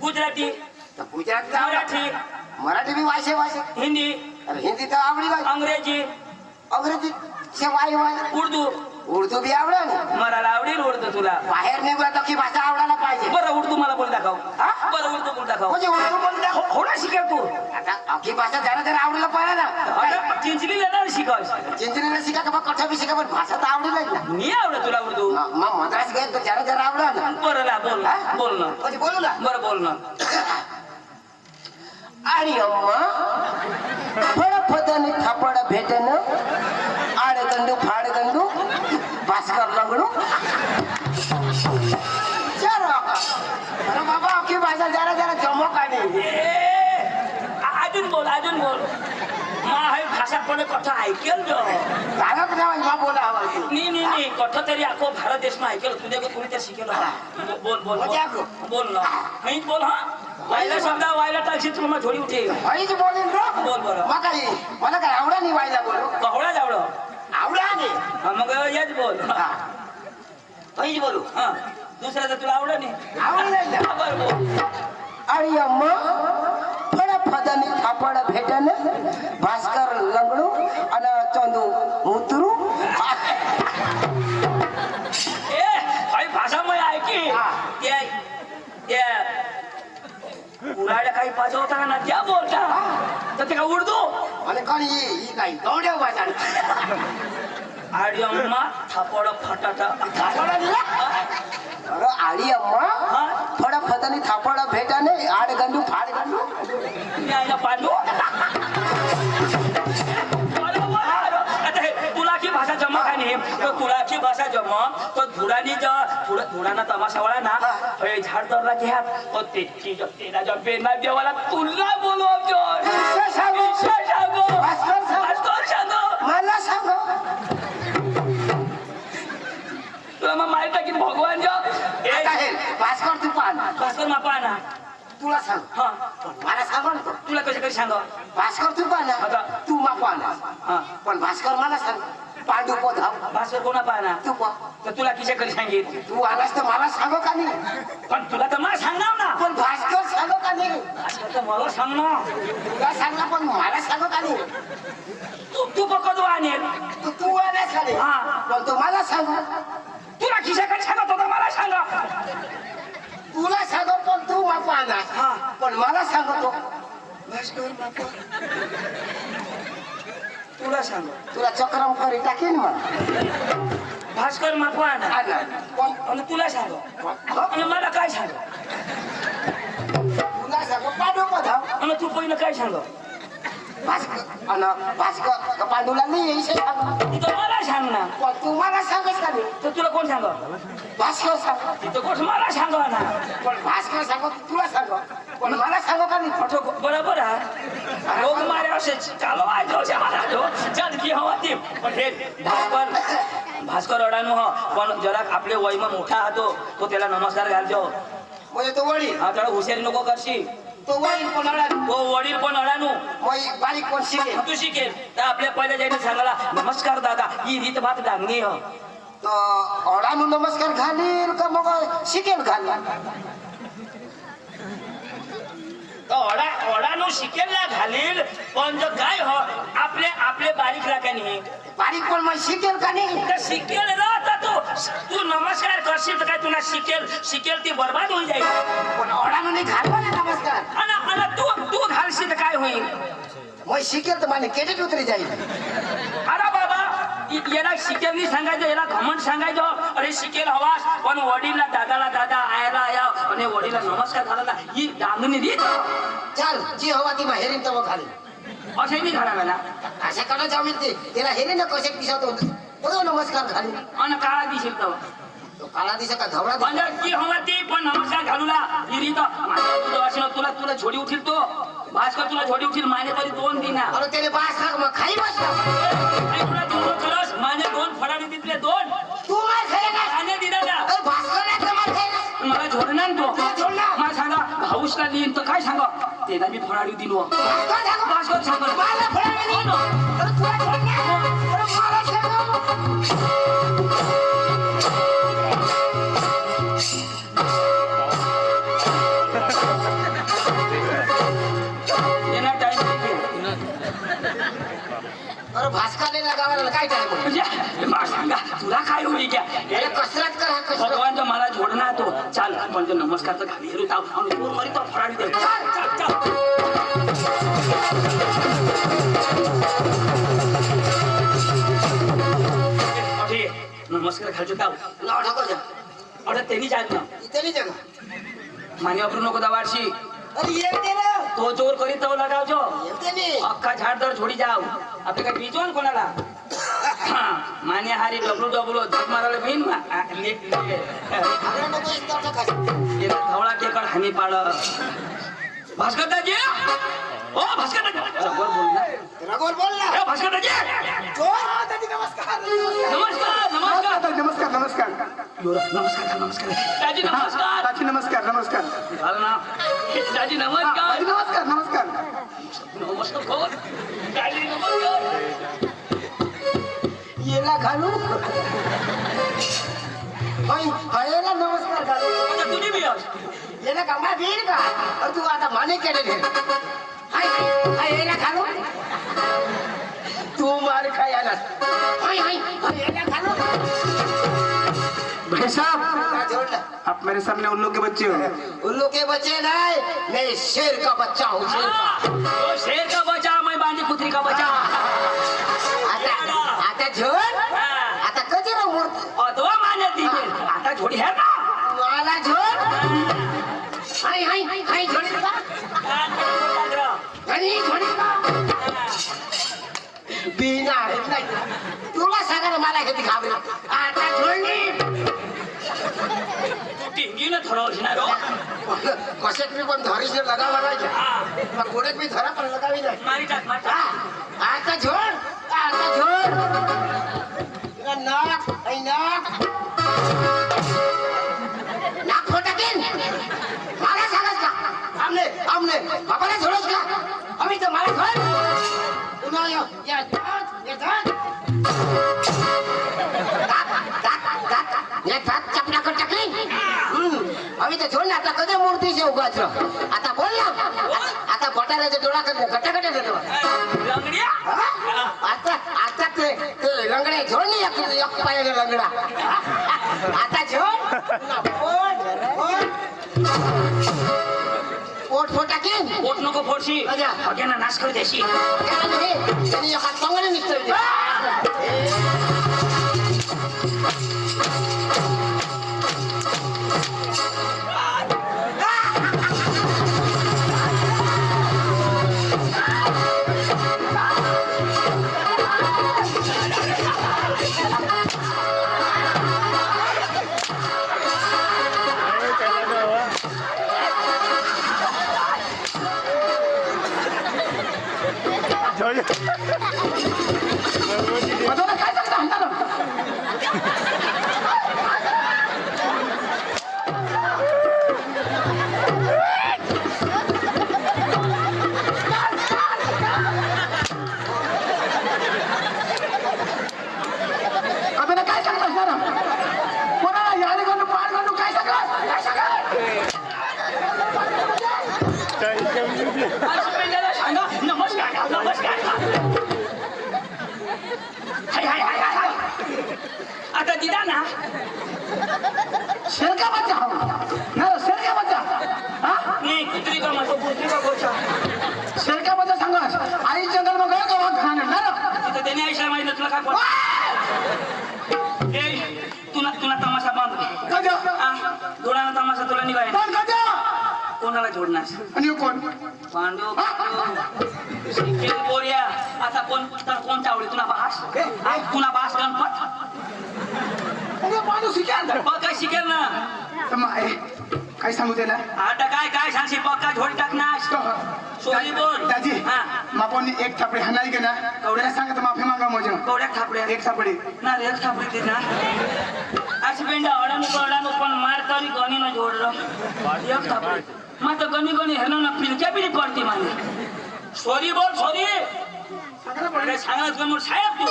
Speaker 3: गुजराती
Speaker 2: गुजरात
Speaker 3: मराठी
Speaker 2: मराठी बी वाशे वाशे
Speaker 3: हिंदी
Speaker 2: अरे हिंदी तर आवडी वाय
Speaker 3: अंग्रेजी
Speaker 2: अंग्रेजी से वाय वाय
Speaker 3: उर्दू
Speaker 2: उर्दू बी आवडेल
Speaker 3: मला आवडेल उर्दू तुला
Speaker 2: बाहेर निघला तर की भाषा आवडायला पाहिजे
Speaker 3: बरं उर्दू मला बोल दाखव
Speaker 2: हा?
Speaker 3: बरं उर्दू बोल दाखव
Speaker 2: म्हणजे उर्दू बोलता
Speaker 3: थोडा शिकेल तू
Speaker 2: आता अख्खी भाषा जरा जरा आवडीला पाहिजे ना
Speaker 3: आता चिंचली येणार शिकवस
Speaker 2: चिंचणीला शिका का बघ कथा बी शिका पण भाषा तर आवडीला ना
Speaker 3: मी आवडत तुला उर्दू
Speaker 2: मग मद्रास गेल तर जरा जरा आवडलं ना
Speaker 3: बरं ना बोल
Speaker 2: हा?
Speaker 3: बोल ना
Speaker 2: म्हणजे बोलू ना
Speaker 3: बरं बोल ना
Speaker 2: आणि अम्मा फडफदन थापड भेटन आडगंडू फाडगंडू भास्कर लंगडू अरे बाबा अख्खी भाषा जरा जरा चमक आली
Speaker 3: अजून बोल मा हे भाषा कोणी कथा ऐकेल जो
Speaker 2: सांगत नाही मा बोला हवा
Speaker 3: नी कथा तरी आखो भारत देश में ऐकेल तुझे को कोणी ते शिकेल बोल
Speaker 2: म्हणजे आखो?
Speaker 3: बोल ना मी बोल हा वायला शब्द वायला टाकशी तुला मग थोडी उठे
Speaker 2: हळीच बोलेन रो
Speaker 3: बोल बरं
Speaker 2: मग काही मला काय आवडा नाही व्हायला बोलू
Speaker 3: कवळा जावडं
Speaker 2: आवडा नाही
Speaker 3: मग येच बोल
Speaker 2: हळीच बोलू
Speaker 3: हा दुसऱ्याचं तुला आवडं नाही
Speaker 2: आवड नाही ना.
Speaker 3: बरं बोल
Speaker 2: आणि अम्मा फडफदनी थापड भेटन भास्कर लंगडू आणि चंदू मुतरू
Speaker 3: काही भाषा मी ऐकी त्या उराड्या काही पाहिजे होता ना त्या बोलता तर ते का उर्दू
Speaker 2: आणि कोणी ही काही गवड्या भाषा
Speaker 3: आडी अम्मा थापड फटाटा
Speaker 2: थापडा दिला अरे आडी अम्मा
Speaker 3: हा
Speaker 2: थोडा फदानी थापडा भेटाने आड गंडू फाड गंडू
Speaker 3: मी आहे ना पांडू आता हे तुलाची भाषा जमा काय नाही तर तुलाची भाषा जमा तो धुडानी धुडाना तमाशावाला ना हे झाड धरला घ्या तो तेला जब बेना देवाला तुला बोलवतो
Speaker 2: मला सांग
Speaker 3: तुला मग माहित आहे की भगवान
Speaker 2: भास्कर तू पान
Speaker 3: भास्कर मापा ना
Speaker 2: तुला सांग
Speaker 3: हा
Speaker 2: मला सांग ना
Speaker 3: तुला कसे कधी सांग
Speaker 2: भास्कर तू पाना
Speaker 3: आता
Speaker 2: तू मा पाना
Speaker 3: हा
Speaker 2: पण भास्कर मला सांग पांडू पोधाव
Speaker 3: भास्कर कोणा पाहना
Speaker 2: तू पा
Speaker 3: तर तुला किशे कधी सांगेल
Speaker 2: तू आलास तर मला सांग का नाही
Speaker 3: पण तुला तर मला सांगणार ना
Speaker 2: पण भास्कर सांग का नाही
Speaker 3: भास्कर तर मला सांग ना
Speaker 2: तुला सांग ना पण मला सांग का नाही
Speaker 3: तू पकड आणेल
Speaker 2: तू आलास का नाही
Speaker 3: हा
Speaker 2: पण तू मला सांग
Speaker 3: तुला किशे कधी सांगत होता मला सांगा
Speaker 2: तुला सांग पण तू मा पाना
Speaker 3: हा
Speaker 2: पण मला सांगतो
Speaker 3: तुला सांग
Speaker 2: तुला चक्रम करी टाकेन मग
Speaker 3: भास्कर मापवा ना
Speaker 2: आला पण
Speaker 3: आणि तुला सांग आणि मला काय सांग
Speaker 2: तुला सांग पांडू पोधाव
Speaker 3: आणि तू पहिलं काय सांग
Speaker 2: भास्कर आणि भास्कर पांडूला नाही येई सांग
Speaker 3: तिथं मला सांग ना
Speaker 2: पण तू मला सांगच का नाही
Speaker 3: तर तुला कोण सांग
Speaker 2: भास्कर सांग
Speaker 3: तिथं कोण मला सांग ना
Speaker 2: पण भास्कर सांग तुला सांग पण मला सांग का नाही
Speaker 3: फोटो बरोबर आहे लोक मारे असे चालो आजो से मला जो जद की हवा ती पण हे भास्कर अडाणू हो पण जरा आपले वयमा मोठा हातो तो त्याला नमस्कार घालजो
Speaker 2: म्हणजे तो वडील
Speaker 3: हा त्याला हुशारी नको करशी
Speaker 2: तो वडील पण अडा
Speaker 3: तो वडील पण अडाणू
Speaker 2: मग बारीक पण शिकेल
Speaker 3: तू शिकेल तर आपल्या पहिल्या जाईने सांगाला नमस्कार दादा ही रीत भात डांगणी हो
Speaker 2: तर अडानू नमस्कार घालील का मग शिकेल घाल
Speaker 3: ओढानो शिकेल ना घालील पण जो काय हो आपले बारीक राखानी
Speaker 2: बारीक पण मग शिकेल का नाही
Speaker 3: तर शिकेल ना आता तू नमस्कार करशील तर काय तुला शिकेल ती बरबाद होऊन जाईल
Speaker 2: पण अडानू नाही घालवा ना नमस्कार
Speaker 3: आणि तू घालशील तर काय होईल
Speaker 2: मग शिकेल तर माने केटीत उतरी जाईल
Speaker 3: अरे बाबा याला शिकेल नाही सांगायचं याला घमंड सांगायचं अरे शिकेल हवास पण वडीलला दादाला दादा आयाला आया आणि वडीलला नमस्कार घालायला ही डांगणी रीत
Speaker 2: चाल जी हवा ती हेरीन तर मग घालील
Speaker 3: असं नाही घालावे ना
Speaker 2: अशा कडे जाऊ मिळते त्याला हेरी ना कसे पिसत होतो नमस्कार घालील
Speaker 3: आणि काळा दिसेल तर
Speaker 2: तो काळा दिसा का धवळा
Speaker 3: म्हणजे की हवा ती पण नमस्कार घालूला हिरी तर तुला झोडी उठील तो भास्कर तुला झोडी उठील माने तरी 2 दिना
Speaker 2: अरे त्याने बास लाग मग खाई बसला
Speaker 3: तुला 2 खरंच माने 2 फडाने तिथले 2
Speaker 2: तू मार खाई ना
Speaker 3: माने दिला ना
Speaker 2: अरे भास्कर नाही मार खाई ना
Speaker 3: मला झोडणार तो मला सांगा भाऊसला लिहिन तर काय सांगा त्याला मी फडाडी दिलो भास्कर सांगा
Speaker 2: मला फळाने नाही अरे तुला झोडणार अरे मला सांग अरे भास्करने लगावायला काय टाइम
Speaker 3: म्हणजे मला सांगा तुला काय होईल क्या
Speaker 2: अरे कसरत कर हा कसरत
Speaker 3: भगवान जो मला झोडणार तो चाल पण जो नमस्कार तर घाली हेरू ताव आणि तू मरी तो फडाडी दे चल चल अरे नमस्कार घालतो ताव
Speaker 2: नाव ठाको जा
Speaker 3: अरे त्यांनी जात ना
Speaker 2: इथे नाही जगा
Speaker 3: माने वापरू नको दावारशी
Speaker 2: अरे येते ना
Speaker 3: तो जोर करीत तो लगावजो
Speaker 2: येते नाही
Speaker 3: अख्खा झाड दर छोडी जाव आपले काय बीजोन कोणाला माने हारी डबलू धक मारायला बहीण
Speaker 2: आपलं नको इस्तर टाका
Speaker 3: धवळा केकड हानी पाड भास्कर दाजी ओ भास्कर दाजी जबर बोल ना
Speaker 2: रघुवर बोल ना
Speaker 3: ए भास्कर दाजी
Speaker 2: जोर दादी नमस्कार
Speaker 3: नमस्कार नमस्कार
Speaker 4: नमस्कार नमस्कार
Speaker 3: नमस्कार नमस्कार दाजी नमस्कार
Speaker 4: दाजी नमस्कार नमस्कार
Speaker 3: झालं ना दाजी नमस्कार
Speaker 4: नमस्कार नमस्कार
Speaker 3: नमस्कार दाजी नमस्कार
Speaker 2: येला घालू हयला नमस्कार घालू
Speaker 3: आता तुम्ही बी
Speaker 2: येला का मा वीर का और तू आता माने केले रे हाय हाय येला घालू तू मार खायला हाय हाय येला घालू
Speaker 4: भाई साहब
Speaker 2: क्या जोड़ना
Speaker 4: आप मेरे सामने उल्लू के बच्चे हो
Speaker 2: उल्लू के बच्चे नहीं मैं शेर का बच्चा हूँ शेर का
Speaker 3: तो शेर का बचा मैं बांधी कुतरी का बचा
Speaker 2: आता आता झोल
Speaker 3: अथवा मान्य दिले आता थोडी है ना
Speaker 2: मला झोड हाय हाय हाय झोडी का आणि झोडी का बिना नाही तुला सांगा ना मला किती घाबरला आता झोडली
Speaker 3: तू टिंगीनं ठरवशील ना रो
Speaker 2: कशात मी पण धरीशीर लगा लागायचे मग गोड्यात मी धरा पण लगावी नाही
Speaker 3: मारी टाक मारी टाक.
Speaker 2: आता झोड नाक ऐ नाक फोटाकीन मला सांगास का आमने बाबाला झोडस का आम्ही तर मला झोड पुन्हा या दात चपला कर टाकली आम्ही तर झोड आता कधी मूर्तीचे उगाचलं आता बोल ना आता बटाऱ्याच्या डोळा गट्टा देतो
Speaker 3: लंगड्या
Speaker 2: आता ते लंगडे झोड नाही एक पायाने लंगडा आता झोड पोट फोटा की
Speaker 3: पोट नको फोडशी
Speaker 2: अच्छा.
Speaker 3: हग्याना नाश करू देशी
Speaker 2: त्यांनी हात चांगले निघतोय
Speaker 4: काय सांगता म्हणता ना आता काय सांगता सर कोणाला याने करून पार करून काय सांगा
Speaker 3: नमस्कार नमस्कार हाय आता दिदा ना
Speaker 4: शेर का बच्चा हो ना शेर का बच्चा हा
Speaker 3: नाही कुत्री का माझं कुत्री का गोचा
Speaker 4: शेर का बच्चा सांगा आई जंगल में गया का वहाँ खाने ना
Speaker 3: तिथं त्याने आईला माहिती तुला काय पडलं तुला तुला तमाशा बांध
Speaker 4: कजा
Speaker 3: थोडा तमाशा तुला निघाय
Speaker 4: कोण कजा
Speaker 3: कोणाला जोडणार
Speaker 4: आणि कोण
Speaker 3: पांडू शिकेल बोरिया आता कोण चावडी तुला बास तुला बास गणपत
Speaker 4: अरे पाणू शिकेल
Speaker 3: पक्का शिकेल ना
Speaker 4: तर मग काय सांगू त्याला
Speaker 3: आता काय सांगशील पक्का झोड टाकणार सोली बोल
Speaker 4: दाजी
Speaker 3: हा
Speaker 4: मापोनी एक थापडी हाणाई के ना एवढ्या सांगत माफी मागा मोज
Speaker 3: कवड्या थापड्या
Speaker 4: एक थापडी
Speaker 3: ना रे थापडी दे ना अशी पेंडा अडानु पण मार तरी गणी न जोडलं एक थापडी मग तर गणी हेलो ना पिलक्या बिली पडती माने सॉरी बोल सॉरी अरे सांगत का साहेब तू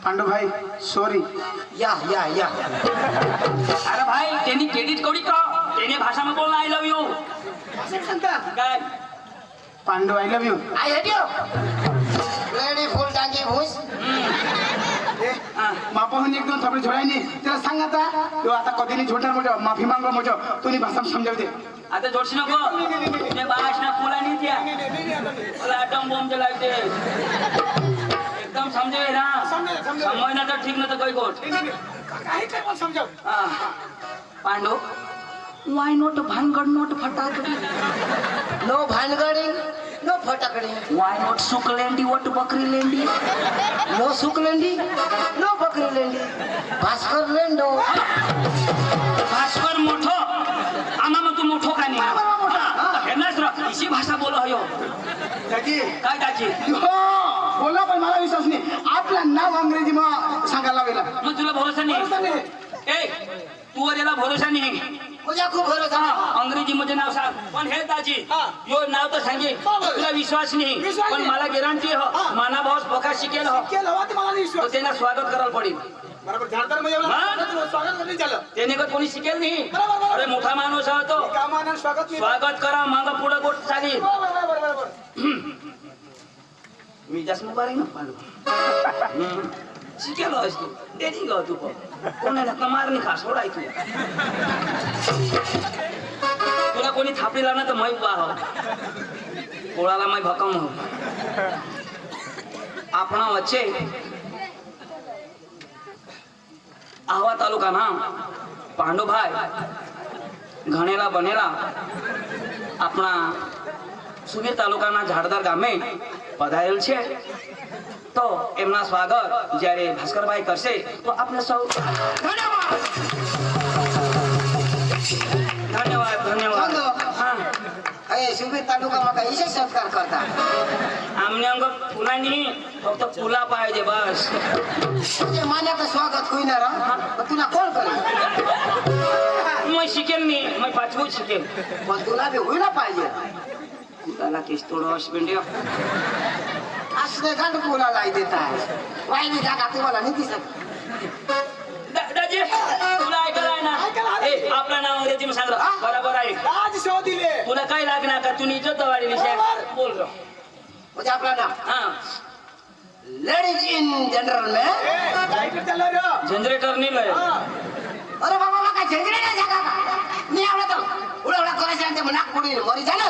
Speaker 4: पांडू भाई सॉरी
Speaker 2: या
Speaker 3: अरे भाई त्यांनी क्रेडिट कवडी का त्याने भाषा में बोलना आई लव यू काय
Speaker 4: Pandu I love you
Speaker 2: I hate you ready फुल टांगी भूस
Speaker 4: मापाहून एक दोन थापडी झोडाय नाही त्याला सांग आता कधी नाही झोडणार मोठं माफी मागा मोठं तुम्ही भाषा समजावते
Speaker 3: आता जोडशी नको ते बाश ना फुला नाही त्या मला अटम बॉम्ब लागते एकदम समजे ना समज ना तर ठीक ना तर काही गोट पांडू वाय नोट भानगड नोट फटाकडी
Speaker 2: नो भानगडी नो फटाकडी
Speaker 3: वाय नोट सुकलेंडी वट बकरी लेंडी
Speaker 2: नो सुकलेंडी नो बकरी लेंडी भास्कर लेंडो
Speaker 3: भास्कर मोठो आम्हा मग तू मोठो का नाही हेनाच र इशी भाषा बोल हयो
Speaker 4: दाजी
Speaker 3: काय दाजी
Speaker 4: हो बोला पण मला विश्वास नाही आपलं नाव अंग्रेजी मग सांगायला लागेल
Speaker 3: मग तुला भरोसा नाही ए तू वर याला भरोसा नाही
Speaker 2: मुझे खूप भरोसा
Speaker 3: अंग्रेजी मध्ये नाव सांग पण हे दाजी यो नाव तर सांगे तुला विश्वास नाही पण मला गॅरंटी हो माना भाऊ पका शिकेल हो तो त्यांना स्वागत करायला पडेल
Speaker 4: बरोबर झाडतर म्हणजे स्वागत करणे झालं
Speaker 3: त्याने का कोणी शिकेल नाही अरे मोठा माणूस आहे तो
Speaker 4: कामानं स्वागत
Speaker 3: स्वागत करा माग पुढे गोष्ट चालेल मी जास्त मुबारक ना पांडू शिकेल असतो डेटिंग हो तू कोणाला कमारणी खा सोडाय तू तुला कोणी थापडी लावणार तर मै उभा हो कोळाला मै भकम हो आपण वच्चे આહવા તાલુકાના પાંડુભાઈ ઘણેલા બનેલા આપણા સુબીર તાલુકાના ઝાડદર ગામે પધારેલ છે તો એમના સ્વાગત જ્યારે ભાસ્કરભાઈ કરશે તો આપણે સૌ ધન્યવાદ ધન્યવાદ હા
Speaker 2: अरे सुबीर तालुकाમાં કઈ છે સત્કાર કરતા
Speaker 3: આમને અંગ ફૂલા નહીં ફક્ત ફૂલા પાहिजे બસ
Speaker 2: म्हणजे मान्या का स्वागत होईना पण तुला कोण करेल
Speaker 3: मैं शिकेल नाही मैं पाचवं शिकेल
Speaker 2: पण तुला बी होईना पाहिजे
Speaker 3: त्याला केस थोडं हॉस्पिटल
Speaker 2: असले गांड कोणाला देत आहे वाईली जागा तुम्हाला नाही दिसत
Speaker 3: दादाजी तुला ऐकायला आहे ना ए आपलं नाव द्यायची मी सांगलं बरोबर आहे
Speaker 4: आज शो दिले
Speaker 3: तुला काय लागणार का तुम्ही इज्जत वाढली बोल रो
Speaker 2: म्हणजे आपलं नाव
Speaker 3: हा
Speaker 2: लेडीज इन जनरल में
Speaker 4: लाईट चालला रे
Speaker 3: जनरेटर नाही लय
Speaker 2: अरे बाबा काय झेंजरे नाही जागा का मी आवडतो उडा उडा करायचं आणि ते नाक पुढे मरी झालं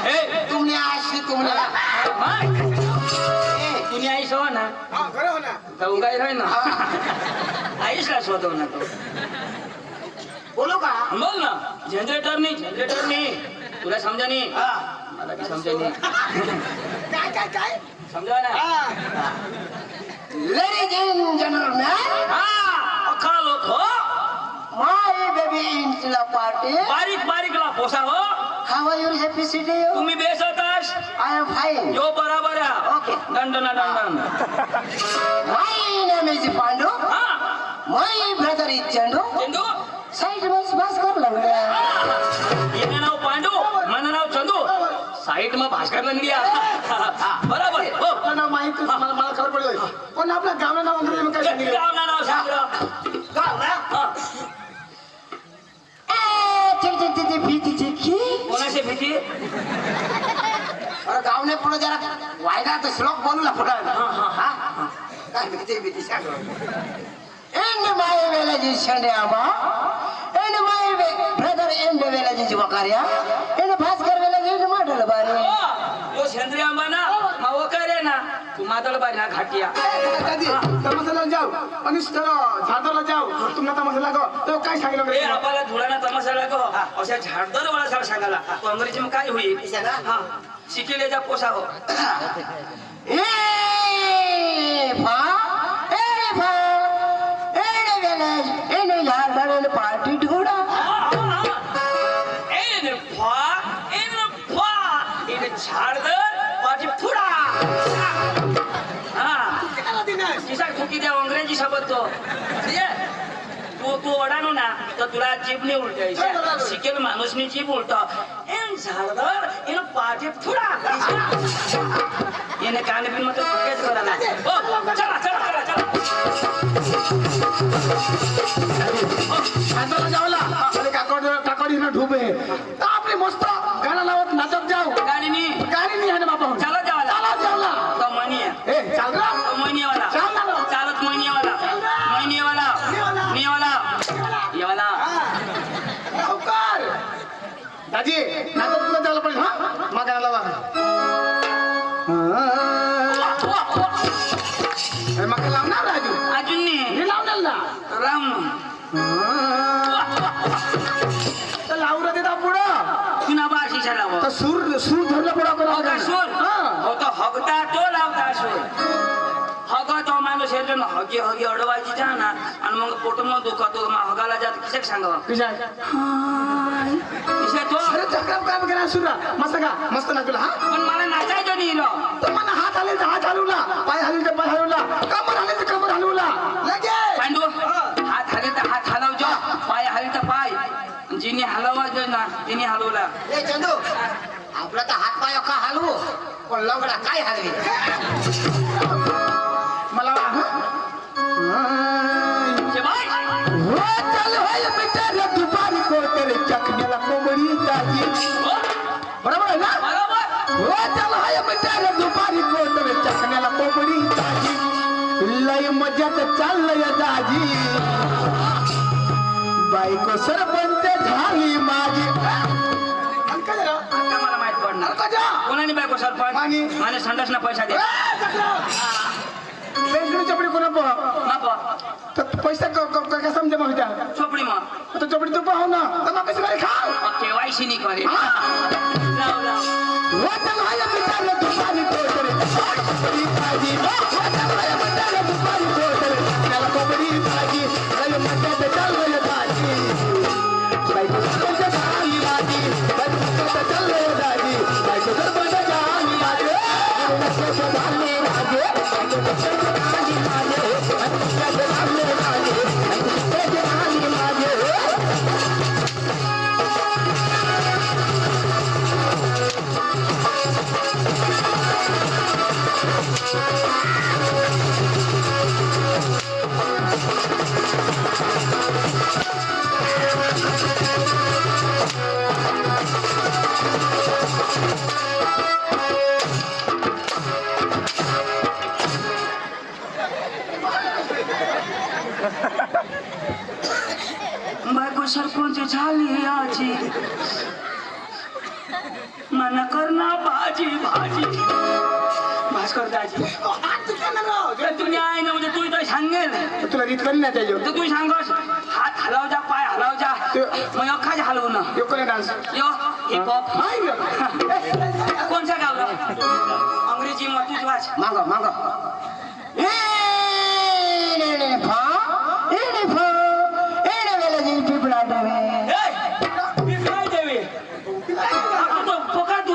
Speaker 3: ए
Speaker 2: तुमने आशी तुमने
Speaker 3: तुम्ही आई सवा ना
Speaker 4: हा खरं हो ना
Speaker 3: जाऊ काय राही ना आईसला शोधव ना तो
Speaker 2: बोलू का
Speaker 3: बोल ना जनरेटर नाही तुला समजा नाही मला की समजा नाही
Speaker 2: काय काय काय
Speaker 3: समजा ना
Speaker 2: लेडीज इन जनरल में
Speaker 3: हा अख्खा लोक हो
Speaker 2: माय बेबी इन ला पार्टी
Speaker 3: बारीक बारीकला पोसा हो
Speaker 2: how are you happy city
Speaker 3: तुम्ही बेसतास
Speaker 2: आई एम फाइन
Speaker 3: यो बराबर आहे
Speaker 2: ओके
Speaker 3: दंडन दंडन
Speaker 2: माय नेम इज पांडू
Speaker 3: हा
Speaker 2: my brother is Chandu
Speaker 3: Chandu
Speaker 2: side में बस कर लंगड्या
Speaker 3: येणे नाव पांडू मन नाव चंदू साईट में भास्कर लंगडिया बराबर हो
Speaker 4: आपलं नाव माहिती मला खबर पडलं पण आपल्या गावचं नाव अंग्रेजी मध्ये काय सांगितलं
Speaker 3: गाव नाव सांग
Speaker 2: गाव ना
Speaker 3: हा
Speaker 2: चिची भीती चिकी
Speaker 3: कोणाशी भीती
Speaker 2: अरे गाव ने पुढे जरा वायदा तर श्लोक बोलू ना पुढे हा काय भीती सांग एंड माय विलेज शंड्यामा and my brother and village वकार्या एंड भास्कर विलेज मॉडल बारे
Speaker 3: यो सेंद्रिय आंबाना माव करे ना तू मादळ बाई ना घाटिया
Speaker 4: दादी तमाशाला जाऊ आणि झाडाला जाऊ तुम्हाला तमाशाला गो तो काय सांगितलं
Speaker 3: ए
Speaker 4: अंग्रेजी
Speaker 3: आम्हाला धुळाना तमाशा लागो अशा झाडदर वाला सार सांगाला तो अंग्रेजी में काय होईल हा शिकेले जा पोसा हो
Speaker 2: ए भा एंड विलेज एंड झाडल पार्टी ढोडा
Speaker 3: इन झाडदर पाठी फुडा हा किसा ठोकी द्या अंग्रेजी शब्द तो ठीक आहे तू ओढानो ना तर तुला जीभ नाही उलटायची शिकेल माणूसनी जीभ उलट इन झाडदर इन पाठी फुडा येणे कानपिन मग तेच करायला हो चला चला चला चला
Speaker 4: झाडाला जाऊला आणि काकडी ना ढुबे तर आपली मस्त गाणं लावत नाचत जाऊ
Speaker 3: गाणी नी
Speaker 4: गाडी नाही आहे ना बाबा
Speaker 3: चला जावाला
Speaker 4: चला जाऊला
Speaker 3: तो मनी आहे
Speaker 4: ए चाल रा
Speaker 3: तो महिनेवाला
Speaker 4: चाल ना
Speaker 3: चालत महिनेवाला येवाला
Speaker 4: सावकार दाजी नाचत तुला जायला पाहिजे हा मग गाणं लावा मग लावणार राजू
Speaker 3: अजून नाही
Speaker 4: हे लावणार ना
Speaker 3: राम
Speaker 4: तर लावू रे देता पुढं
Speaker 3: पुन्हा बाशी लाव
Speaker 4: तर सूर धरलं पुढं
Speaker 3: हगा सूर हो तो हगता तो लावता सूर हग तो माणूस येतो ना हगी हगी अडवायची जा ना आणि मग पोट मग दुखतो मग हगाला जात किशक सांगावं किशे तो
Speaker 4: अरे चक्रम काम करा सुरा मस्त का मस्त ना तुला हा
Speaker 3: पण मला नाचायचं नाही रो
Speaker 4: तर मला हात हलेल तर हात हलवला पाय हलेल तर पाय हलवला कमर हलेल तर कमर हलवला लगे
Speaker 3: पांडू हात हले तर हात हलव जो पाय हले तर पाय जिने हलवा जो ना तिने हलवला
Speaker 2: ए चंदू आपला तर हात पाय का हलवू पण लंगडा काय हलवी
Speaker 4: मला
Speaker 3: बाय
Speaker 4: हो चल होय बेटा दुपारी को तेरे चखण्याला कोंबडी ताजी बरोबर आहे ना
Speaker 3: बरोबर
Speaker 4: हो चल होय बेटा दुपारी को तेरे चखण्याला कोंबडी ताजी लय मजात चाललंय दाजी बायको सरपंच झाली माझी
Speaker 3: आता मला माहित पडणार कोणाने बायको सरपंच आणि संडासना पैसा दे
Speaker 4: चपडी कोणा
Speaker 3: नको
Speaker 4: पैसा कसम जमा होता
Speaker 3: चोपडी मग
Speaker 4: तो चोपड़ी तो पाहो ना तो मैं कैसे खाओ
Speaker 3: केवायसी नाही करे लाव लाव
Speaker 4: वतन आया बिचारे दुपारी कोटरे कोपड़ी भाजी वतन आया बिचारे दुपारी कोटरे त्याला कोपड़ी भाजी लय मजा ते चल गय भाजी बाई को से जानी लागी बाई को से चल गय दादी बाई को घर बजा जानी लागे नशे से डालने लागे बाई को से जानी लागे बाई को से डालने लागे बाई को से जानी लागे
Speaker 3: बायको सरपंच झाली आजी मना करना भाजी भाजी भास्कर दाजी तुम्ही आहे ना म्हणजे तू इथं सांगेल
Speaker 4: तुला रीत करी नाही त्याच्यावर
Speaker 3: तर तू सांगस हात हलव जा पाय हलव जा मग अख्खाच हलवू ना
Speaker 4: यो कोणी डान्स
Speaker 3: यो हिप हॉप
Speaker 4: हाय ग
Speaker 3: कोणच्या गावला अंग्रेजी मग तूच वाच
Speaker 2: मागो मागो एने फा एने वेला जी पिपळा डवे
Speaker 3: मी काय देवी आपण तो पकड तू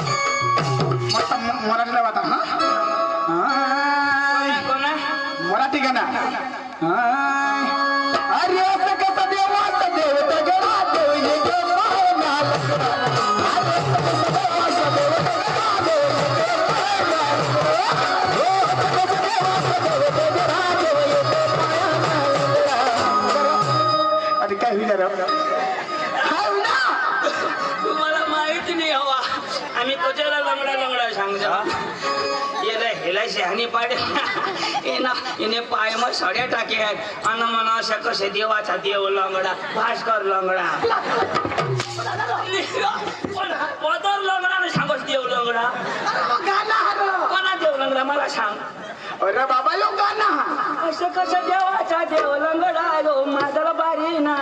Speaker 4: मस्त मराठीला वाटा हा
Speaker 3: कोणा
Speaker 4: मराठी गाणं हाय. अरे असं कसं देवाचं देव दगडा देव ये गे पाहणार. अरे असं कसं देवाचं देव दगडा देव ये गे पाहणार. हो, असं कसं देवाचं देव दगडा देव ये गे पाहणार. आणि काय होईल रे? हाय ना.
Speaker 3: तुम्हाला माहिती नाही हवा आम्ही कशाला लंगडा लंगडा सांगतो येला हेला शहाणी पाडे येणे पाय मग सड्या टाके अन म्हणा अशा कसे देवाचा देव लंगडा भास्कर लंगडा पदर लंगडा नाही सांगस देव लंगडा कोणा देव लंगडा मला सांग
Speaker 4: अरे बाबा यो गाणं
Speaker 3: असं कसं देवाचा देव लंगडा लो माझा बारी ना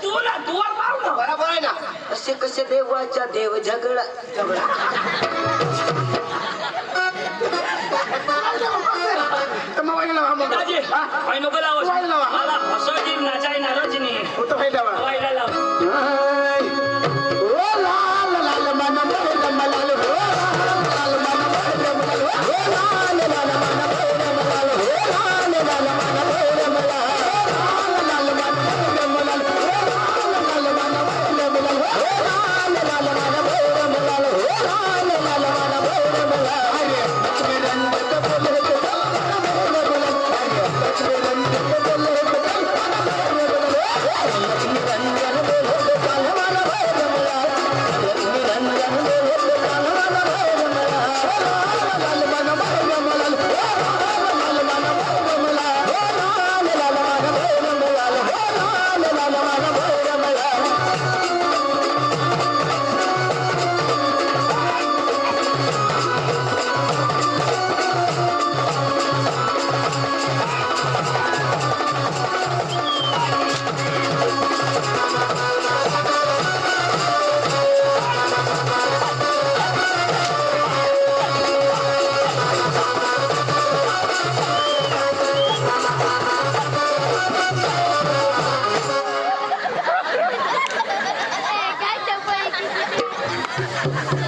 Speaker 3: तुला दुवर पाव
Speaker 2: बरोबर आहे ना
Speaker 3: असे कसे देवाचा देव झगडा झगडा
Speaker 4: तर मग वाईला वा मग.
Speaker 3: दाजी आई नको लावस
Speaker 4: वाईला वा.
Speaker 3: मला हसवची नाचाय नाराज नाही
Speaker 4: होतं वाईला वा.
Speaker 3: वाईला लाव
Speaker 4: हाय. ओ लाल लाल मन मोर मलाल हो लाल मन मोर मलाल हो लाल लाल मन मोर मलाल हो लाल लाल मन मोर मलाल लाल मन मोर मलाल लाल मन मोर मलाल लाल लाल मन मोर मलाल लाल लाल मन मोर मलाल अरे लक्ष्मी रंग बोले लक्ष्मी रंग बोले लक्ष्मी रंग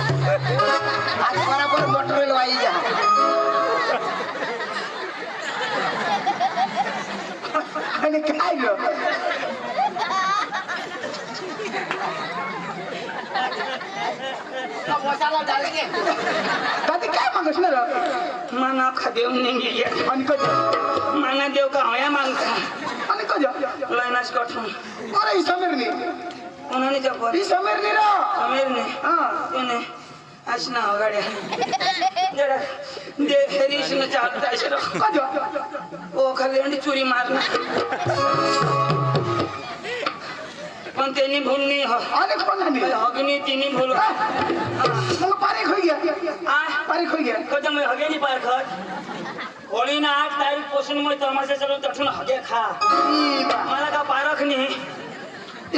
Speaker 2: आज बरोबर मोटर वाई जा
Speaker 4: आणि काय ग
Speaker 2: मसाला झाले की
Speaker 4: दादी काय मागस ना रे?
Speaker 3: मना खादेव निघी
Speaker 4: आणि कधी
Speaker 3: मना देव का होया मागता
Speaker 4: आणि कधी
Speaker 3: लाईनाच कठून
Speaker 4: अरे ही समीरनी
Speaker 3: उन्हाने जपवर
Speaker 4: ही समीरनी रा
Speaker 3: अमीरने
Speaker 4: हा
Speaker 3: त्याने असना गाड्या जरा दे हरीश न चालता शरो
Speaker 4: कधी
Speaker 3: ओ खाली चुरी मारना पण त्यांनी भूल नाही
Speaker 2: अनेक कोणाने
Speaker 3: हगनी तिन्ही भूल
Speaker 2: मग पारिक होई गया पारिक होई गया
Speaker 3: कदम हगेनी पार खत होळी ना 8 तारीख पासून मग तमाशा चालू तठून हगे खा मला का पारख नाही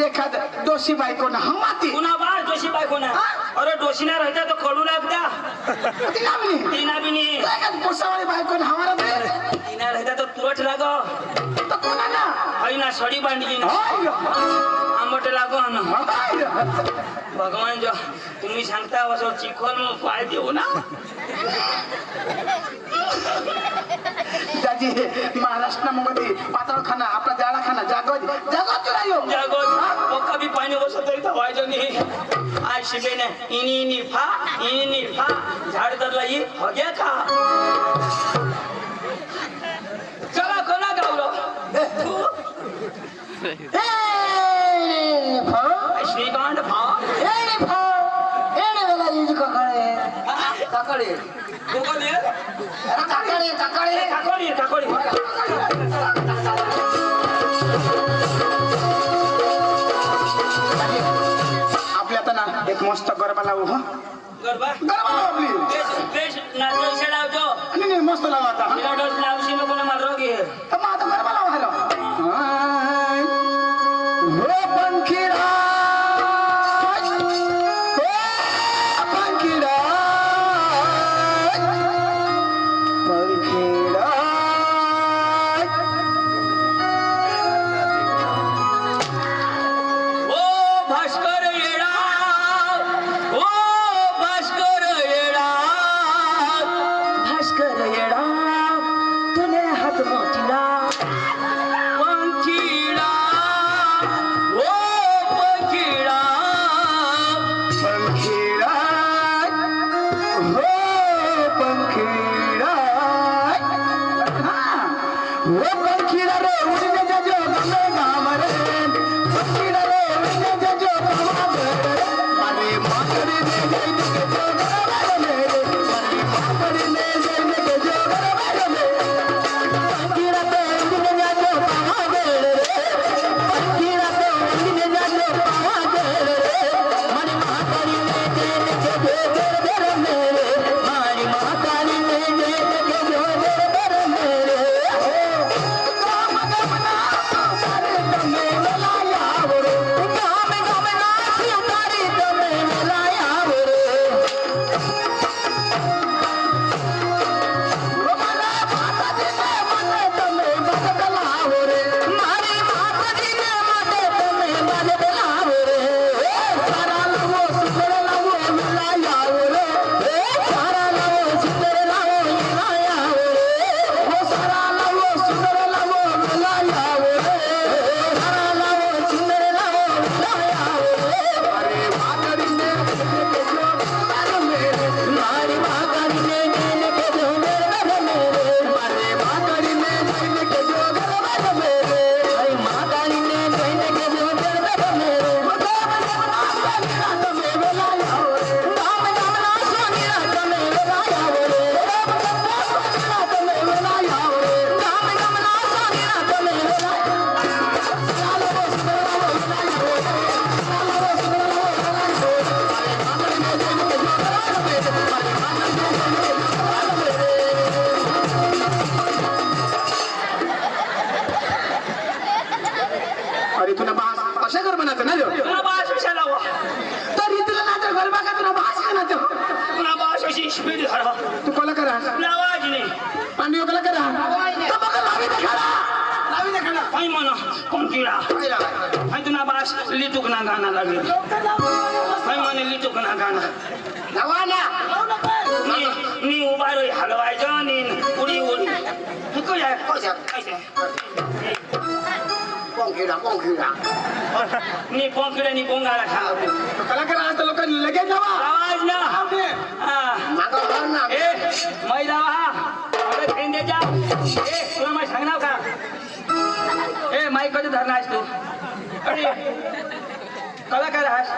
Speaker 2: एखाद दोषी बायको ना हमाती
Speaker 3: पुन्हा बार दोषी बायको ना अरे दोषीना रहता तो कडू लागता
Speaker 2: तिला भी
Speaker 3: तिना भी नाही
Speaker 2: एखाद पुसावाली बायको ना हमारा बे
Speaker 3: तिना रहता तो तुरट लागो
Speaker 2: तो कोणा ना
Speaker 3: हई ना सडी बांधली ना
Speaker 2: हाय
Speaker 3: आंबट लागो ना
Speaker 2: हाय
Speaker 3: भगवान जो तुम्ही सांगता असं चिखल पाय देऊ ना
Speaker 2: दादी महाराष्ट्रामध्ये पातळ खाना आपला जाडा खाना जागोत जागोत रायो
Speaker 3: जागो ओ कभी पाणी बसत तरी तर व्हायचं नाही आज शिबे ना इनी फा झाड धरला ही हगे खा चला कोणा गावलो श्रीकांत भा
Speaker 2: काकडे
Speaker 3: कोकण ये
Speaker 2: काकडे काकडे
Speaker 3: काकोडी
Speaker 2: आपल्या आता ना एक मस्त गरबा लावू हा
Speaker 3: गरबा
Speaker 2: गरबा लावू आपली
Speaker 3: बेस नाचो लावतो
Speaker 2: आणि नाही मस्त लावू आता हा.
Speaker 3: तिला डोस लावशी नको ना मला रोग आहे
Speaker 2: तर मग आता गरबा लावू हॅलो हो पंखीरा पंखीरा पंखीरा
Speaker 3: ओ भास्कर येडा ओ भास्कर येडा भास्कर येडा तुने हात मोठीला पंखीडा ओ पंखीडा
Speaker 2: पंखीरा हो पंखीरा हो पंखीरा रे उडने जाजो गमे गाम रे पंखीरा रे उडने जाजो गाम रे मारे माकड़ी ने जाई के जो गरबा रे मारे माकड़ी ने जाई के जो गरबा रे पंखीरा रे उडने जाजो गाम रे पंखीरा रे उडने जाजो गाम रे मारे माकड़ी ने जाई के जो गरबा रे मारे माकड़ी ने जाई के जो गरबा रे अरे तुला बास कशा कर म्हणायचं ना
Speaker 3: तुला बास कशाला वा
Speaker 2: तर तुला नाच गरबा का तुला बास का नाच
Speaker 3: तुला बास अशी स्पीड झाला
Speaker 2: तू कोला करा
Speaker 3: आवाज नाही
Speaker 2: पांडू कोला करा तो बघ लावी देखा
Speaker 3: हाय म्हणा पंखीडा हाय तुला बास लिटूक ना गाणं लागेल हाय म्हणे लिटूक ना गाणं मी उभा रे हलवायचं आणि उडी मी पंखीड्यानी पोंगाला खा
Speaker 2: कला करा आज लोक लगेच जावा
Speaker 3: आवाज ना ए मैदा अरे खेळून द्यायच्या ए तुला माहिती सांगणार का ए माईक कधी धरणार आहेस तू अरे कलाकार आहेस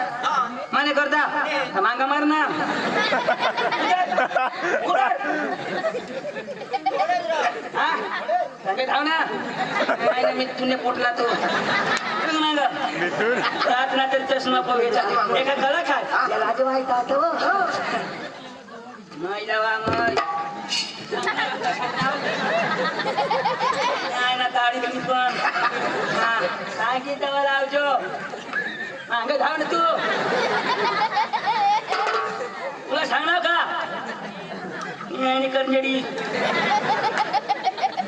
Speaker 3: माने करता मांगा मार ना हा सांगे धाव ना नाही ना मी तुने पोटला तो रात ना तरी चष्मा पोहेचा एका गळा काय
Speaker 2: याला आधी माहित आता हो.
Speaker 3: नाही लावा मग नाही ना ताडी तुम्ही पण हा सांगितलं लावजो मागे धाव ना तू तुला सांगणार का आणि करंजडी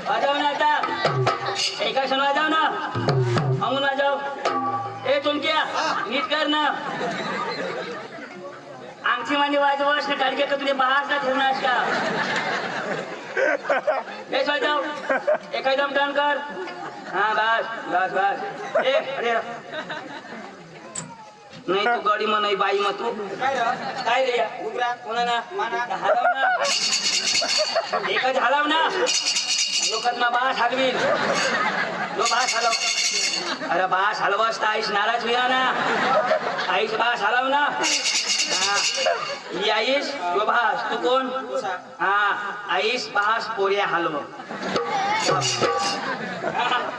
Speaker 3: वाजव ना आता एका क्षण वाजव ना अंगून वाजव ए चुनक्या नीट कर ना आमची मानी वाजवस ना काढके का तुझे बाहेरचा ठेवणार का बेस वाजव एका एकदम टर्न कर हा बस बस बस ए अरे नाही तू गाडी मग नाही बाई मग तू काय रे कोणा ना हलव ना एकच हलव ना लोकांना बास हलवी लो बास हलव अरे बास हलवस तर आईस नाराज होया ना आईस बास हलव ना ही आईस यो बास तू कोण हा आईस बास पोऱ्या हलव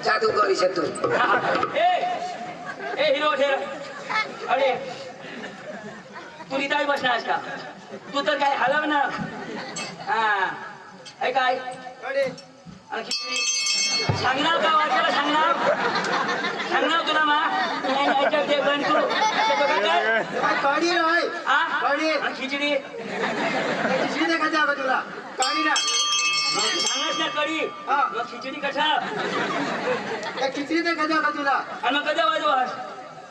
Speaker 2: जादू करू शकतो.
Speaker 3: ए हिरो ठेर अरे तू इथं बसणार का तू तर काय हलव ना हा ऐ काय आणखी सांगणार का वाचायला सांगणार तुला मा ते बन तू
Speaker 4: काढी नाही
Speaker 3: हा
Speaker 4: काढी
Speaker 3: आणि खिचडी
Speaker 4: खिचडी देखायची हवं तुला काढी ना
Speaker 3: मग सांगच ना कडी
Speaker 4: हा.
Speaker 3: मग खिचडी कशा
Speaker 4: त्या खिचडी देखायची हवं तुला
Speaker 3: आणि मग कधी वाजवास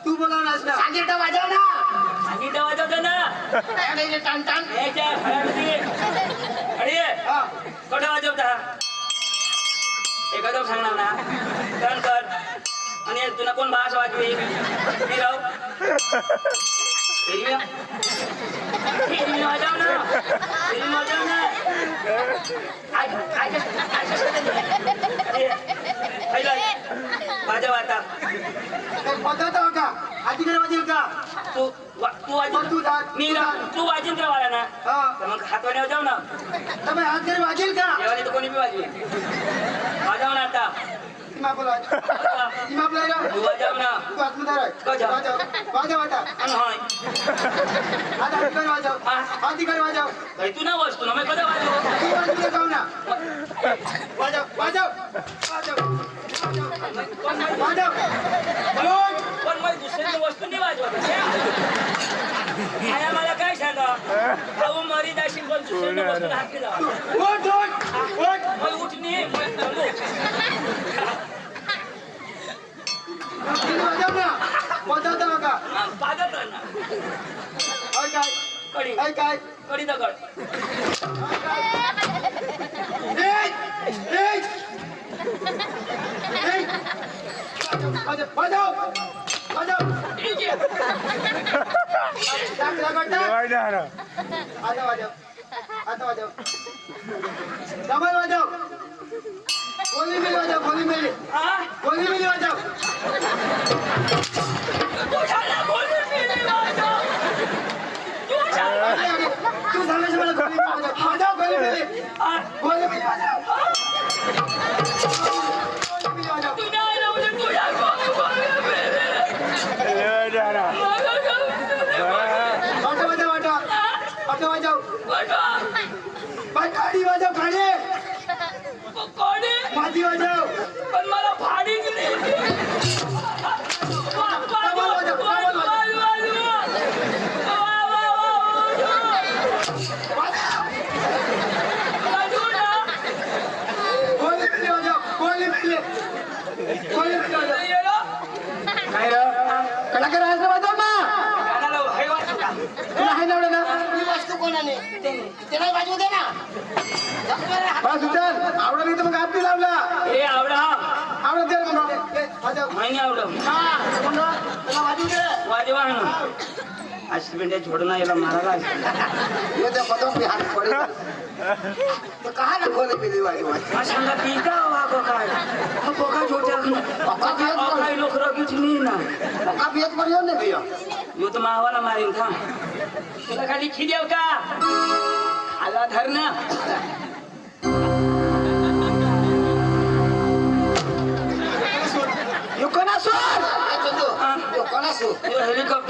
Speaker 4: तू बोलावणार ना
Speaker 2: सांगितलं वाजव ना.
Speaker 3: सांगितलं वाजवतं ना
Speaker 2: अरे टान टान.
Speaker 3: यायच्या घरामध्ये अरे
Speaker 4: हा
Speaker 3: कुठं वाजवता एखादं सांगणार ना टर्न कर आणि तुला कोण भास वाजवी मी राहू वाजव ना वाजव ना वाजव आता
Speaker 4: पद्धत का आजीकडे वाजेल का
Speaker 3: तू वाजव
Speaker 4: तू जा
Speaker 3: मी तू वाजिंत्र वाला ना
Speaker 4: हा
Speaker 3: तर मग हातवाने जाऊ ना
Speaker 4: तुम्ही हातकडे वाजेल का
Speaker 3: जेवायला तर कोणी बी वाजवी वाजव ना आता
Speaker 4: इमा बोला इमा बोला
Speaker 3: तू वाजव ना
Speaker 4: तू आत्मदार आहे
Speaker 3: वाजव.
Speaker 4: वाजव आता
Speaker 3: आणि होय
Speaker 4: आता हातकडे वाजव हातीकडे वाजव
Speaker 3: भाई तू ना वाजतो ना मग कधी वाजव
Speaker 4: तू वाजू जाऊ ना वाजव वाजव वाजव वाजव
Speaker 3: पण मग दुसऱ्या वस्तू नाही वाजवत मला काय सांगा भाऊ मरी जाशील पण दुसऱ्या वस्तू हात केला
Speaker 4: उठ उठ उठ
Speaker 3: मग उठणी
Speaker 4: वाजव ना वाजवता बघा
Speaker 3: पादत ना
Speaker 4: काय काय
Speaker 3: कडी
Speaker 4: काय काय
Speaker 3: कडी दगड
Speaker 4: वाजव वाजव वाजव टाक रगड टाक आता वाजव आता वाजव डबल वाजव गोली मिली वाजव गोली मिली
Speaker 3: हा
Speaker 4: गोली मिली वाजव तू सांगायचं मला गोली मिली वाजव वाजव गोली मिली गोली मिली वाजव गोली मिली वाजव वाजव वाजव वाजव वाजव बाय गाडी वाजव गाडी माती वाजव
Speaker 3: पण मला भाडीच
Speaker 4: गोली मिली वाजव गोली मिली गोली मिली वाजव काय रे कलाकार आज वाजव ना तुला हाय ना ना
Speaker 2: ही वस्तू कोणाने ते नाही वाजवू दे ना.
Speaker 4: बस चल आवडा नाही तर मग हात लावला
Speaker 3: हे आवडा
Speaker 4: आवडा दे मग वाजव
Speaker 3: माहिती आवडं
Speaker 2: हा कोण तुला वाजवू दे.
Speaker 3: वाजवा ना अशी बेंड्या छोडून याला मारायला
Speaker 2: ये तो कदम भी हाथ पड़े तो कहा ना गोली मिली वाजव
Speaker 3: सांगा पिका वागो काय बोका छोट्या काही लोक रगीच नाही ना
Speaker 2: का बियत करियो ने बियो
Speaker 3: यो तर मावाला मारीन का तुला खाली खिदेव का आला धर ना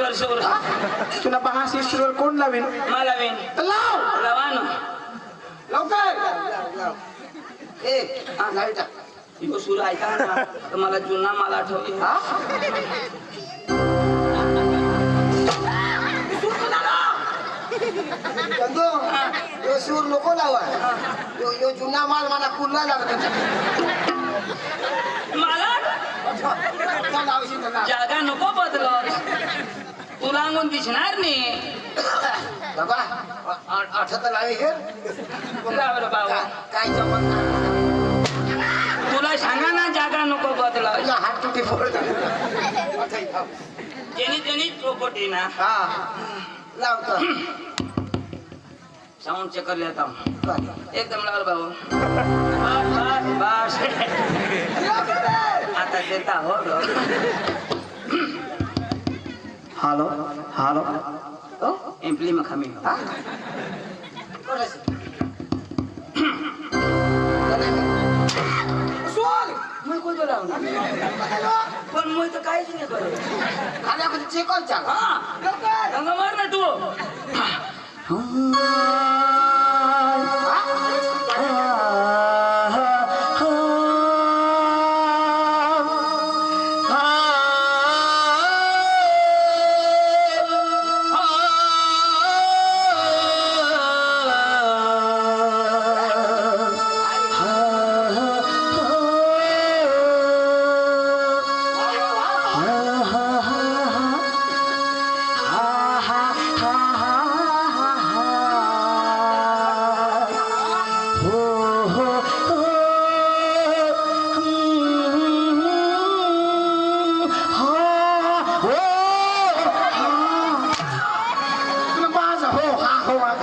Speaker 3: वर्षावर
Speaker 4: तुला 62 स्टोर कोण लावेल
Speaker 3: मला वेन
Speaker 4: लाव
Speaker 3: लावा ना
Speaker 2: लवकर ए लाईट टाक.
Speaker 3: इको सुरू ऐका ना तर मला जुना मला आठवते
Speaker 2: हा? चंदू, यो सूर नको लावा यो जुना माल मला पुन्हा लागत
Speaker 3: मला जागा नको बदल तुला अंगून दिसणार नाही
Speaker 2: बाबा आठवत लावे हे
Speaker 3: बरं बाबा
Speaker 2: काय चमत्कार
Speaker 3: तुला सांगा ना जागा नको बदल
Speaker 2: हात तुटी फोड
Speaker 3: जेनी तेनी प्रॉपर्टी ना
Speaker 2: हा लावतो
Speaker 3: साऊंड चेक कर लेता हूँ एकदम लाल बाबू बस आता देता हो
Speaker 4: हॅलो हॅलो
Speaker 3: एम्पली में खमी हो मैं को बोला पण मैं तो काहीच नाही करे
Speaker 2: खाल्या कधी चेक कर चाल
Speaker 3: हाँ रंग मार ना तू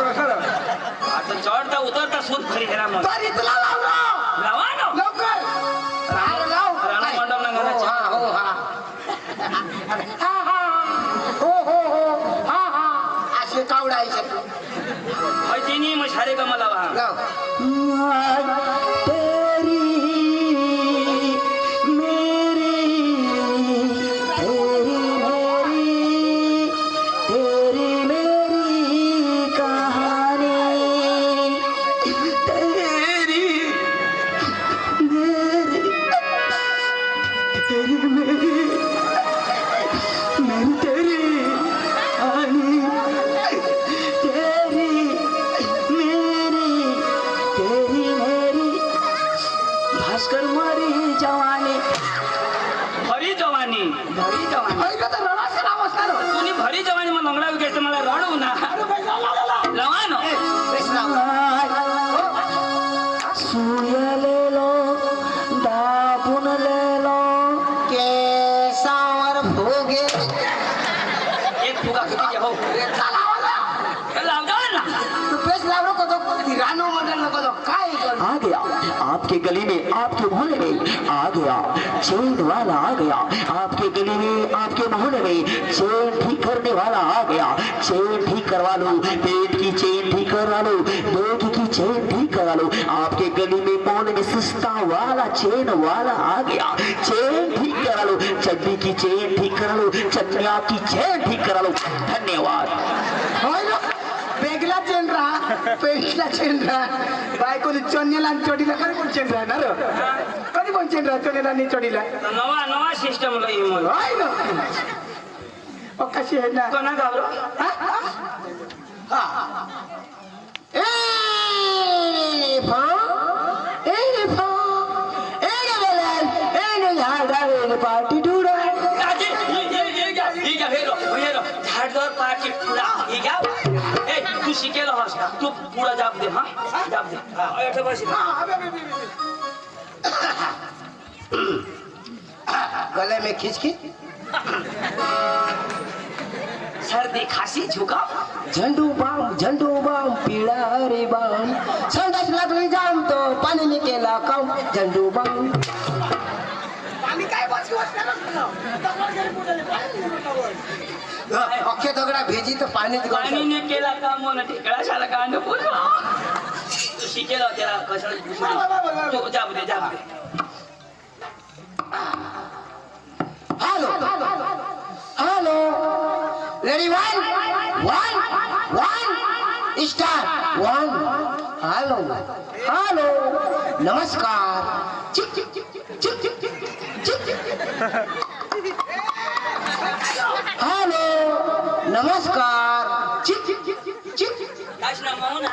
Speaker 3: आता चढता उतरता सूद खरी हेरा मग
Speaker 2: तरी तुला लावलो
Speaker 3: लावा ना
Speaker 2: लवकर अरे लाव
Speaker 3: राणा मंडप ना घालायचं.
Speaker 2: हो हा हा असे कावडायचे
Speaker 3: हजिनी मग सारे का मला वा
Speaker 2: लाव
Speaker 4: तेरी मेरी तेरी मेरी कहानी तेरी मेरी तेरी मेरी मैं तेरी कहानी तेरी मेरी तेरी मेरी भास्कर मारी जवानी
Speaker 3: भरी जवानी
Speaker 2: घरी जाऊन ऐका तर रडाचं नाव असणार
Speaker 3: तुम्ही भरी जवानी मग लंगडा घ्यायचं मला रडवू ना लावा ना
Speaker 4: सुय ले लो दाबून ले लो
Speaker 2: केसावर भोगे
Speaker 3: एक फुगा किती घ्या हो लाव जाऊ ना
Speaker 2: तू पेस लावलो कदो रानो मंडल नको दो काय कर
Speaker 4: आ गया आपके गली में आपके मोहल्ले में आ गया चेन वाला आ गया आपके गली में आपके मोहल्ले में चेन ठीक करने वाला आ गया चेन ठीक करवा लो पेट की चेन ठीक करवा लो पेट की चेन ठीक करवा लो आपके गली में मोहल्ले में सस्ता वाला चेन वाला आ गया चेन ठीक करा लो चड्डी की चेन ठीक करा लो चटनिया की चेन ठीक करा लो धन्यवाद
Speaker 2: बेगला चेन राहा पेटला चेन राहा बायकोली चोन्याला आणि चोडीला कधी पण चेन राहणार कधी पण चेन राहा चोन्याला आणि चोडीला
Speaker 3: नवा नवा सिस्टम लई मग
Speaker 2: होय ना ओ कशी आहे ना
Speaker 3: कोणा घाबरो
Speaker 2: ए फा ए फा ए बेलन ए झाडावर पार्टी डुडा
Speaker 3: झाडवर पाठी पुढा ही घ्या ए तू शिकेल हस तू पुढं जाब दे हा जाब दे हा बस
Speaker 2: गले में खिचखिच
Speaker 3: सर्दी खांसी झुकाव
Speaker 2: झंडू बाम पिळा रे बाम संडास लागली जाम तो पाणी ने केला काम झंडू बाम अख्खे दगडा भेजी तर पाणी
Speaker 3: पाणीने केला का मन ठेकळा शाला का अंड पुरा तू शिकेला त्याला कशाला तू जाब दे
Speaker 2: hello hello ready one start one hello hello नमस्कार चिक चिक चिक चिक चिक चिक चिक हॅलो नमस्कार चिक चिक चिक चिक
Speaker 3: काश ना मौन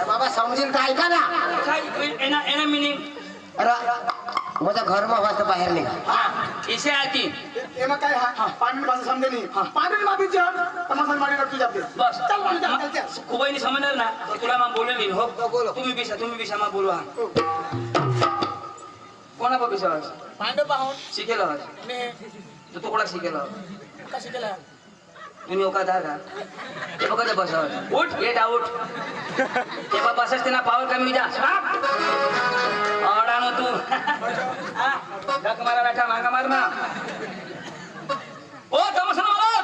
Speaker 2: बाबा समजेल तर ऐका ना
Speaker 3: काय एना एना मीनिंग
Speaker 2: माझ्या घरमा वाजता बाहेर निघा
Speaker 3: इसे आती
Speaker 4: एमा काय हा पाणी भाषा समजे नाही पाणी माफी जर तमाशा मारी तुझ्या
Speaker 3: बस
Speaker 4: चल पाणी चल
Speaker 3: खूप समजणार ना तर तुला मग बोलले नाही हो तुम्ही बिशा मग बोलवा कोणा पण बिशा
Speaker 4: पांडव पाहून
Speaker 3: शिकेल
Speaker 4: ने
Speaker 3: तू तुकडा शिकेल
Speaker 4: कशी केला
Speaker 3: तुम्ही ओका धागा ते बघा बसावर उठ गेट आउट ते बा बसच ना पावर कमी जा आवडा तू धक मारा बैठा मागा मार ना ओ तमसन मालक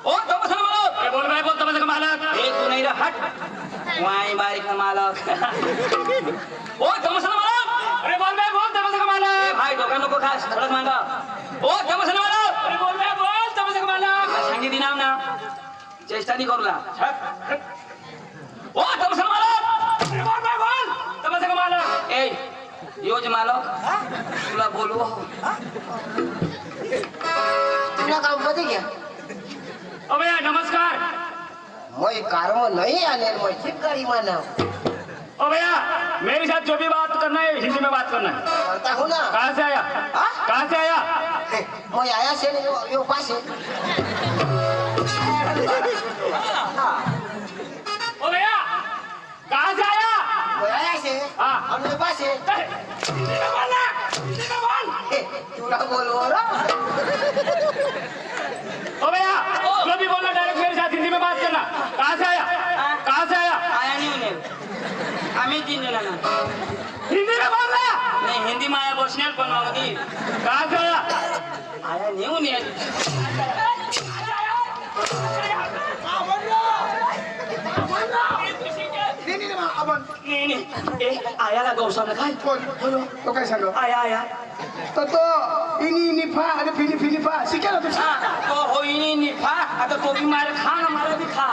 Speaker 3: ओ तमसन मालक
Speaker 1: अरे बोल भाई बोल तमाशा का मालक
Speaker 3: एक तू नहीं रहा हट वाई बारीक का मालक ओ तमसन मालक
Speaker 1: अरे बोल भाई बोल तमाशा का मालक
Speaker 3: भाई दुकान को खास सड़क मांगा ओ तमसन मालक
Speaker 1: अरे बोल भाई बोल तमाशा का मालक
Speaker 3: सांगितली नाव ना चेष्टा नाही करूला ओ तमसन मालक
Speaker 1: अरे बोल भाई बोल तमाशा का मालक
Speaker 3: ए योज मालक तुला बोलवो
Speaker 2: तुला काम मध्ये घ्या
Speaker 1: ओ भैया नमस्कार
Speaker 2: मैं कार में नहीं आने मैं गाड़ी में ना
Speaker 1: ओ भैया मेरे साथ जो भी बात करना है हिंदी में बात करना है
Speaker 2: करता हूँ ना
Speaker 1: कहाँ से आया कहाँ से आया
Speaker 2: मैं आया से यो पास है
Speaker 1: ओ भैया कहाँ से आया
Speaker 2: मैं आया से
Speaker 1: हाँ।
Speaker 2: हमने पास है
Speaker 1: हिंदी में बोलना हिंदी में बोल
Speaker 2: तुला बोलो
Speaker 1: ओ भैया जो भी बोलना डायरेक्ट मेरे साथ हिंदी में बात करना कहाँ से आया कहाँ से आया
Speaker 3: आया नहीं उन्हें आम्ही तीन जणांना
Speaker 1: हिंदी में बोलना
Speaker 3: नाही हिंदी माया बसणार पण मग ती
Speaker 1: कहाँ से आया
Speaker 3: आया नाही उन्हें
Speaker 4: नाही आपण
Speaker 3: नाही नाही ए आयाला गौसाला काय
Speaker 4: बोल तो काय सांग
Speaker 3: आया आया
Speaker 4: तर तो इनी निफा आणि फिनी फिनिफा शिकेल तू
Speaker 3: हा तो होईनी निफा आता तो भी मार खा ना मला भी खा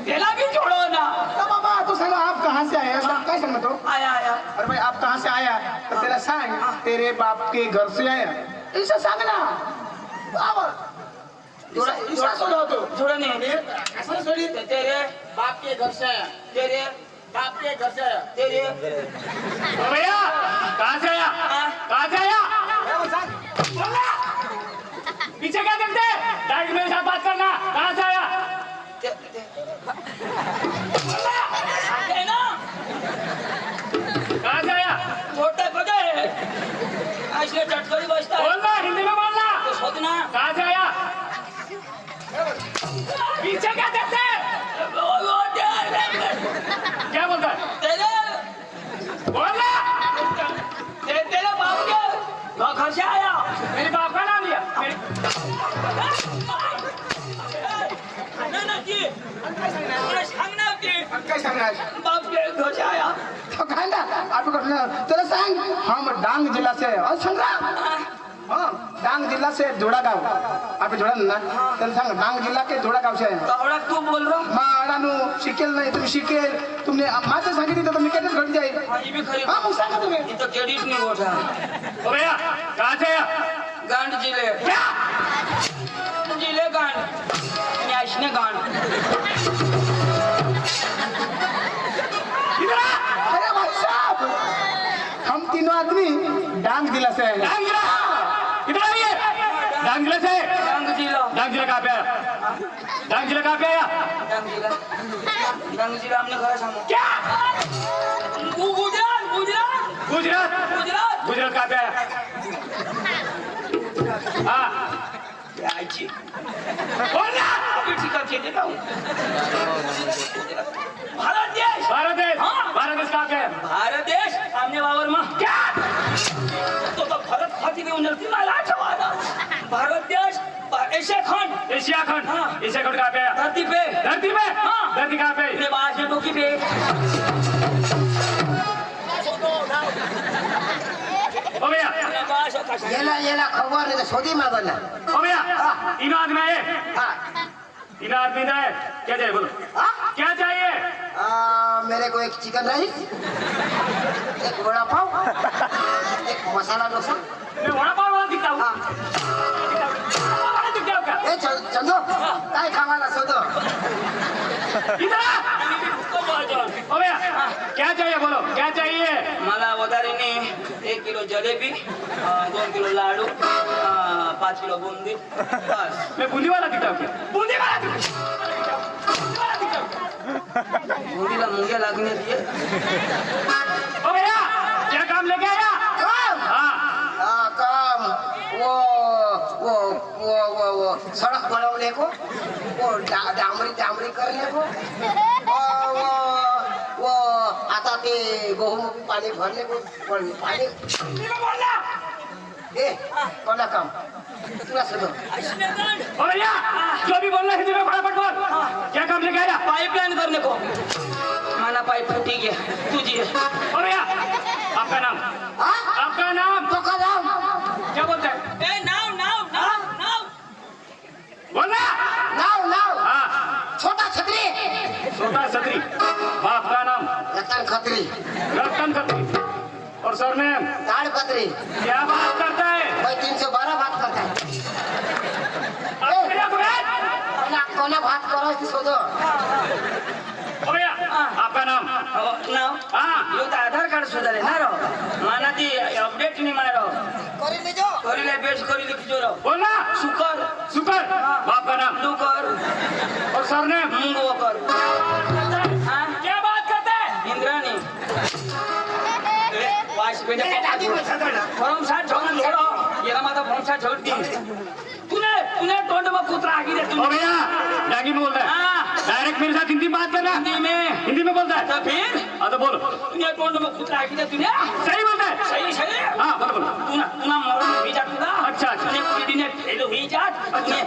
Speaker 3: त्याला भी जोडो ना
Speaker 4: तो बाबा तू सांग आप कहाँ से आया काय सांग तो
Speaker 3: आया आया
Speaker 4: अरे भाई आप कहाँ से आया तो तेरा सांग तेरे बाप के घर से आया ऐसा सांग ना बराबर ऐसा सोडा तो
Speaker 3: जोडो नाही
Speaker 4: ऐसा सोडी
Speaker 3: तेरे
Speaker 4: बाप के घर से आया
Speaker 3: तेरे
Speaker 4: बाप के घर से आया
Speaker 3: तेरे
Speaker 1: ओ भैया कहाँ से आया कहाँ से आया बोलना पीछे क्या देखते डायरेक्ट मेरे साथ बात करना कहाँ से आया
Speaker 3: है ना
Speaker 1: कहाँ से आया
Speaker 3: छोटा पता है ऐसे चटकरी बसता है
Speaker 1: बोलना हिंदी में बोलना
Speaker 3: तो सोच ना
Speaker 1: कहाँ से आया पीछे क्या देखते क्या बोलता है
Speaker 3: तेरे
Speaker 1: बोलना
Speaker 3: तेरे बाप के घर से आया
Speaker 1: मेरे बाप का नाम लिया
Speaker 3: ना जी मला सांग ना की
Speaker 4: काय सांगणार
Speaker 3: बाप के घर से आया
Speaker 4: तो काय ना आप तेरा सांग हम डांग जिला से है और सांग हाँ डांग जिला से जोड़ा गाँव आप जोड़ा ना तेरा सांग डांग जिला के जोड़ा गाँव से है
Speaker 3: तेवढा तू बोल रहा
Speaker 4: माडानू शिकेल नाही तुम्ही शिकेल तुमने माझं सांगितलं तर मी केटच घट जाईल
Speaker 3: ये भी खरी
Speaker 4: हा मग सांगा तुम्ही
Speaker 3: इथं क्रेडिट नाही मोठा
Speaker 1: ओ भैया कहाँ से आया
Speaker 3: गांड जिले
Speaker 1: क्या
Speaker 3: जिले गांड नॅशने गांड
Speaker 1: इधर आ
Speaker 4: अरे भाई साहब हम तीनों आदमी डांग जिला से है
Speaker 1: डांग जिला इधर आइए डांग जिला से
Speaker 3: गांग जिला
Speaker 1: डांग जिला कहाँ पे आया डांग जिला कहाँ पे आया
Speaker 3: गांग जिला हमने खरं सांगू
Speaker 1: क्या
Speaker 3: गुजरात गुजरात
Speaker 1: गुजरात
Speaker 3: गुजरात
Speaker 1: गुजरात कहाँ पे आया हाँ
Speaker 3: आईची
Speaker 1: बोलना
Speaker 3: अभी ठीक है देता हूँ भारत देश
Speaker 1: भारत देश
Speaker 3: हाँ।
Speaker 1: भारत देश कहाँ पे है
Speaker 3: भारत देश आमने वावर में
Speaker 1: क्या
Speaker 3: तो भारत खाती में उन्नति मला आठवला भारत देश एशिया खंड
Speaker 1: एशिया खंड
Speaker 3: हाँ।
Speaker 1: एशिया खंड कहाँ पे है
Speaker 3: धरती पे
Speaker 1: धरती पे
Speaker 3: हाँ।
Speaker 1: धरती कहाँ पे
Speaker 3: अपने बाहर से टोकी पे
Speaker 1: ओ
Speaker 3: कशा
Speaker 2: येला खबर नहीं तो सोदी मांगल ना
Speaker 1: ओ भैया तीनों आदमी आए
Speaker 2: हाँ
Speaker 1: तीनों आदमी इधर आए क्या चाहिए बोलो
Speaker 2: हाँ
Speaker 1: क्या चाहिए
Speaker 2: मेरे को एक चिकन राइस एक वड़ा पाव एक मसाला डोसा
Speaker 1: मैं वड़ा पाव वाला दिखता हूँ
Speaker 2: हाँ
Speaker 1: वाला दिखता हूँ क्या
Speaker 2: ए चंदो काय खावाला शोधो
Speaker 1: इधर आ ओ भैया क्या चाहिए बोलो क्या चाहिए
Speaker 3: मला वदारीने 1 किलो जलेबी 2 किलो लाडू 5 किलो बुंदी बस
Speaker 1: मैं बूंदी वाला दिखता हूँ क्या बूंदी वाला दिखता हूँ
Speaker 3: बुंदीला मुंग्या लागने दिए
Speaker 1: ओ भैया क्या काम लेके आया
Speaker 2: काम
Speaker 1: हाँ
Speaker 2: काम वो सड़क बनाने को वो डामरी करने को वो आता ते गहू पाणी भरने को पाणी
Speaker 1: बोलना
Speaker 2: ए कोणा काम तुला सगळं
Speaker 1: ओ भैया जो भी बोलना हिंदी में फटाफट बोल क्या काम लेके आया
Speaker 3: पाइपलाइन करने को माना पाइप फटी गया तुझी
Speaker 1: ओ भैया आपका नाम
Speaker 2: हाँ
Speaker 1: आपका नाम
Speaker 2: तो का नाम
Speaker 1: क्या बोलते हैं
Speaker 3: नाव
Speaker 1: बोलना
Speaker 2: नाव
Speaker 1: हाँ
Speaker 2: छोटा छत्री
Speaker 1: छोटा छतरी बाप का नाम
Speaker 2: रतन खत्री
Speaker 1: रतन खत्री और सरनेम
Speaker 2: दाढ़ खत्री
Speaker 1: क्या बात करता है
Speaker 2: भाई 312 बात करता है
Speaker 1: अब भैया को बैठ
Speaker 2: कोणा बात करो ती शोधो
Speaker 1: ओ भैया आपका नाम
Speaker 3: नाव
Speaker 1: हाँ
Speaker 3: यो तो आधार कार्ड सुधारे ना रो माना ती अपडेट नहीं मारो
Speaker 2: करी लीजो
Speaker 3: करीले बेच करीले किजोरो
Speaker 1: बोलना
Speaker 3: सुकर
Speaker 1: सुपर बाप का नाम
Speaker 3: दुकर
Speaker 1: और सरनेम
Speaker 3: मुंगो कर हाँ
Speaker 1: क्या बात करते हैं
Speaker 3: इंद्राणी वाश बेटे फॉर्म 60 छोड़ छोड़ो ये माता फॉर्म 60 छोड़ दी तूने टोंड में कुतरा आगी दे
Speaker 1: ओ
Speaker 3: तूने
Speaker 1: भैया डागी में बोल रहा है
Speaker 3: हाँ
Speaker 1: डायरेक्ट मेरे साथ हिंदी में बात करना हिंदी में बोलता है
Speaker 3: तो फिर
Speaker 1: हाँ तो बोलो
Speaker 3: तूने टोंड में कुतरा आगी दे तूने
Speaker 1: सही बोलता है
Speaker 3: सही
Speaker 1: हाँ बोलो बोलो
Speaker 3: तूना मरण हुई जा तूना
Speaker 1: अच्छा, अच्छा।
Speaker 3: तूने कुड़ी ने फेल हुई जा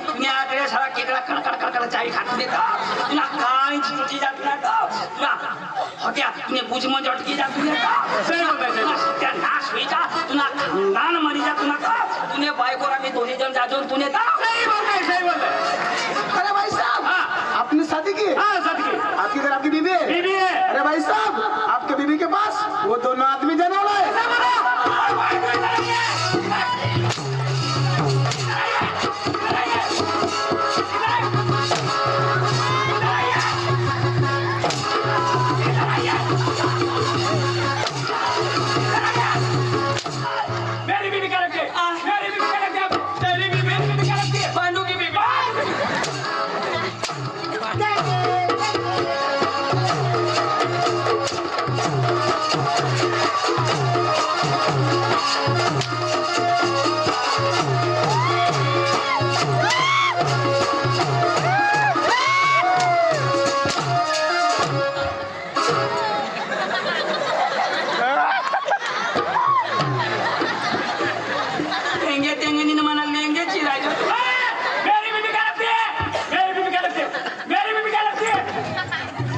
Speaker 3: तूने आगे सारा केकड़ा कड़ चाय खाती देता तूना काई छुटी जा तूना तूना हटिया तूने बुझ में जटकी जा तूने
Speaker 1: सही बोलता है, सही बोलता है।
Speaker 3: त्या नाश हुई जा तूना खानदान मरी जा तूना तूने बायको रामी दोन्ही जण जाजून तूने
Speaker 1: सही बोलता है
Speaker 4: अरे भाई साहब
Speaker 1: हाँ
Speaker 4: आपने शादी की
Speaker 1: हाँ सच की
Speaker 4: आपके घर आपकी बीवी है
Speaker 1: बीवी है
Speaker 4: अरे भाई साहब आपके बीवी के पास वो दोनों आदमी जाने वाला है
Speaker 1: मेरी बीवी क्या लगती है मेरी बीवी क्या लगती है तेरी बीवी मेरी बीवी क्या लगती है
Speaker 3: पांडू की बीवी तेंगे तेंगे नहीं मना लेंगे चिराएगा
Speaker 1: मेरी बीवी क्या लगती है मेरी बीवी क्या लगती है मेरी बीवी क्या लगती है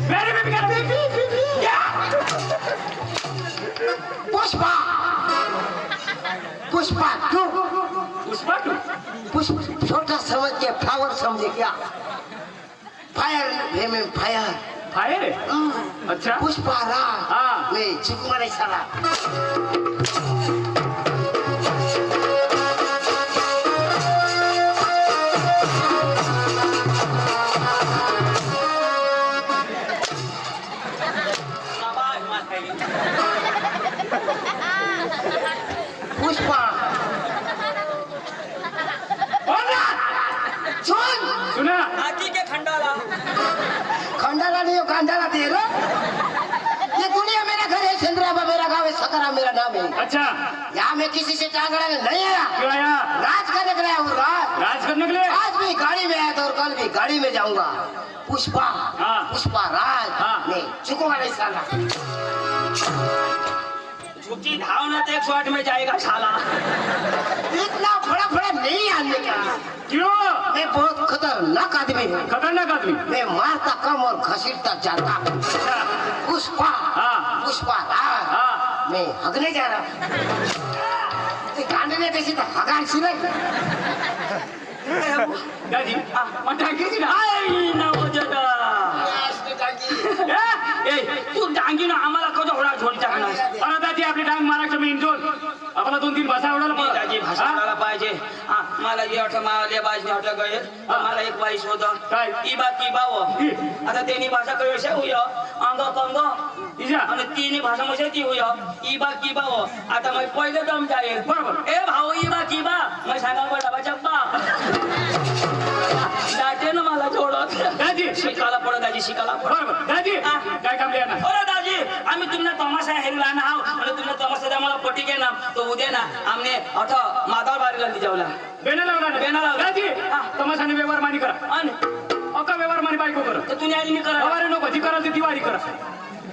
Speaker 1: मेरी बीवी क्या लगती है क्या
Speaker 2: पुष्पा पुष्पा तू
Speaker 1: पुष्पा तू
Speaker 2: पुष्प छोटा समझ के फ्लावर समझे क्या फायर वे में फायर
Speaker 1: फायर है अच्छा
Speaker 2: पुष्पा राज
Speaker 1: हाँ।
Speaker 2: वे चिकमरे सारा पुष्पा
Speaker 1: बोलना
Speaker 2: सुन
Speaker 1: सुना
Speaker 3: हाथी के खंडाला
Speaker 2: खंडाला नहीं हो खंडाला दे रो ये दुनिया मेरा घर है चंद्राबा मेरा गाँव है सकरा मेरा नाम है
Speaker 1: अच्छा
Speaker 2: यहाँ मैं किसी से टांगड़ा नहीं आया
Speaker 1: क्यों आया
Speaker 2: राज करने के लिए आया हूँ राज
Speaker 1: राज करने के लिए
Speaker 2: आज भी गाड़ी में आया था और कल भी गाड़ी में जाऊंगा पुष्पा
Speaker 1: हाँ।
Speaker 2: पुष्पा राज
Speaker 1: हाँ।
Speaker 2: नहीं चुकूंगा नहीं साला
Speaker 3: झूठी धावना तो 108 में जाएगा साला
Speaker 2: इतना बड़ा बड़ा नहीं आने का
Speaker 1: क्यों
Speaker 2: मैं बहुत खतरनाक आदमी हूँ
Speaker 1: खतरनाक आदमी
Speaker 2: मैं मारता कम और घसीटता ज्यादा
Speaker 1: अच्छा
Speaker 2: पुष्पा
Speaker 1: हाँ।
Speaker 2: पुष्पा राज
Speaker 1: हाँ
Speaker 2: मैं हगने जा रहा हूँ कांदे त्याची तर हगायची नाही
Speaker 1: दाजी मग टाकीची ना
Speaker 3: आई नवजदा ए तू डांगी ना आम्हाला कधी होणार झोडी टाकणार
Speaker 1: अरे दाजी आपली डांग महाराष्ट्र मी इंजोर आपला 2-3 भाषा आवडायला
Speaker 3: दाजी भाषा करायला पाहिजे हा मला जे वाटतं मला बाजी वाटलं गये मला एक वाईस होतं
Speaker 1: काय?
Speaker 3: इबा किबा हो आता त्यांनी भाषा कळशी होय अंग कंग
Speaker 1: इजा
Speaker 3: आणि तिन्ही भाषा मध्ये ती होय इबा किबा हो आता मग पहिले दम जाईल
Speaker 1: बरोबर.
Speaker 3: ए भाऊ इबा किबा मग सांगा डबा चप्पा दाटे ना मला थोडं
Speaker 1: दाजी
Speaker 3: शिकायला पडत दाजी शिकायला पडत
Speaker 1: बरोबर दाजी काय काम लिहा ना
Speaker 3: अरे दाजी आम्ही तुम्हाला तमाशा हेरला ना आहो आणि तुम्हाला तमाशा द्या मला पटी घे ना तो उद्या ना आमने अठा माताळ बारीला दिजावला
Speaker 1: बेना लावला ना
Speaker 3: बेना लावला.
Speaker 1: दाजी तमाशाने व्यवहार मानी करा
Speaker 3: आणि
Speaker 1: अका व्यवहार मानी बायको करा
Speaker 3: तर तुम्ही आली करा
Speaker 1: व्यवहार नको जी करा ती दिवाळी करा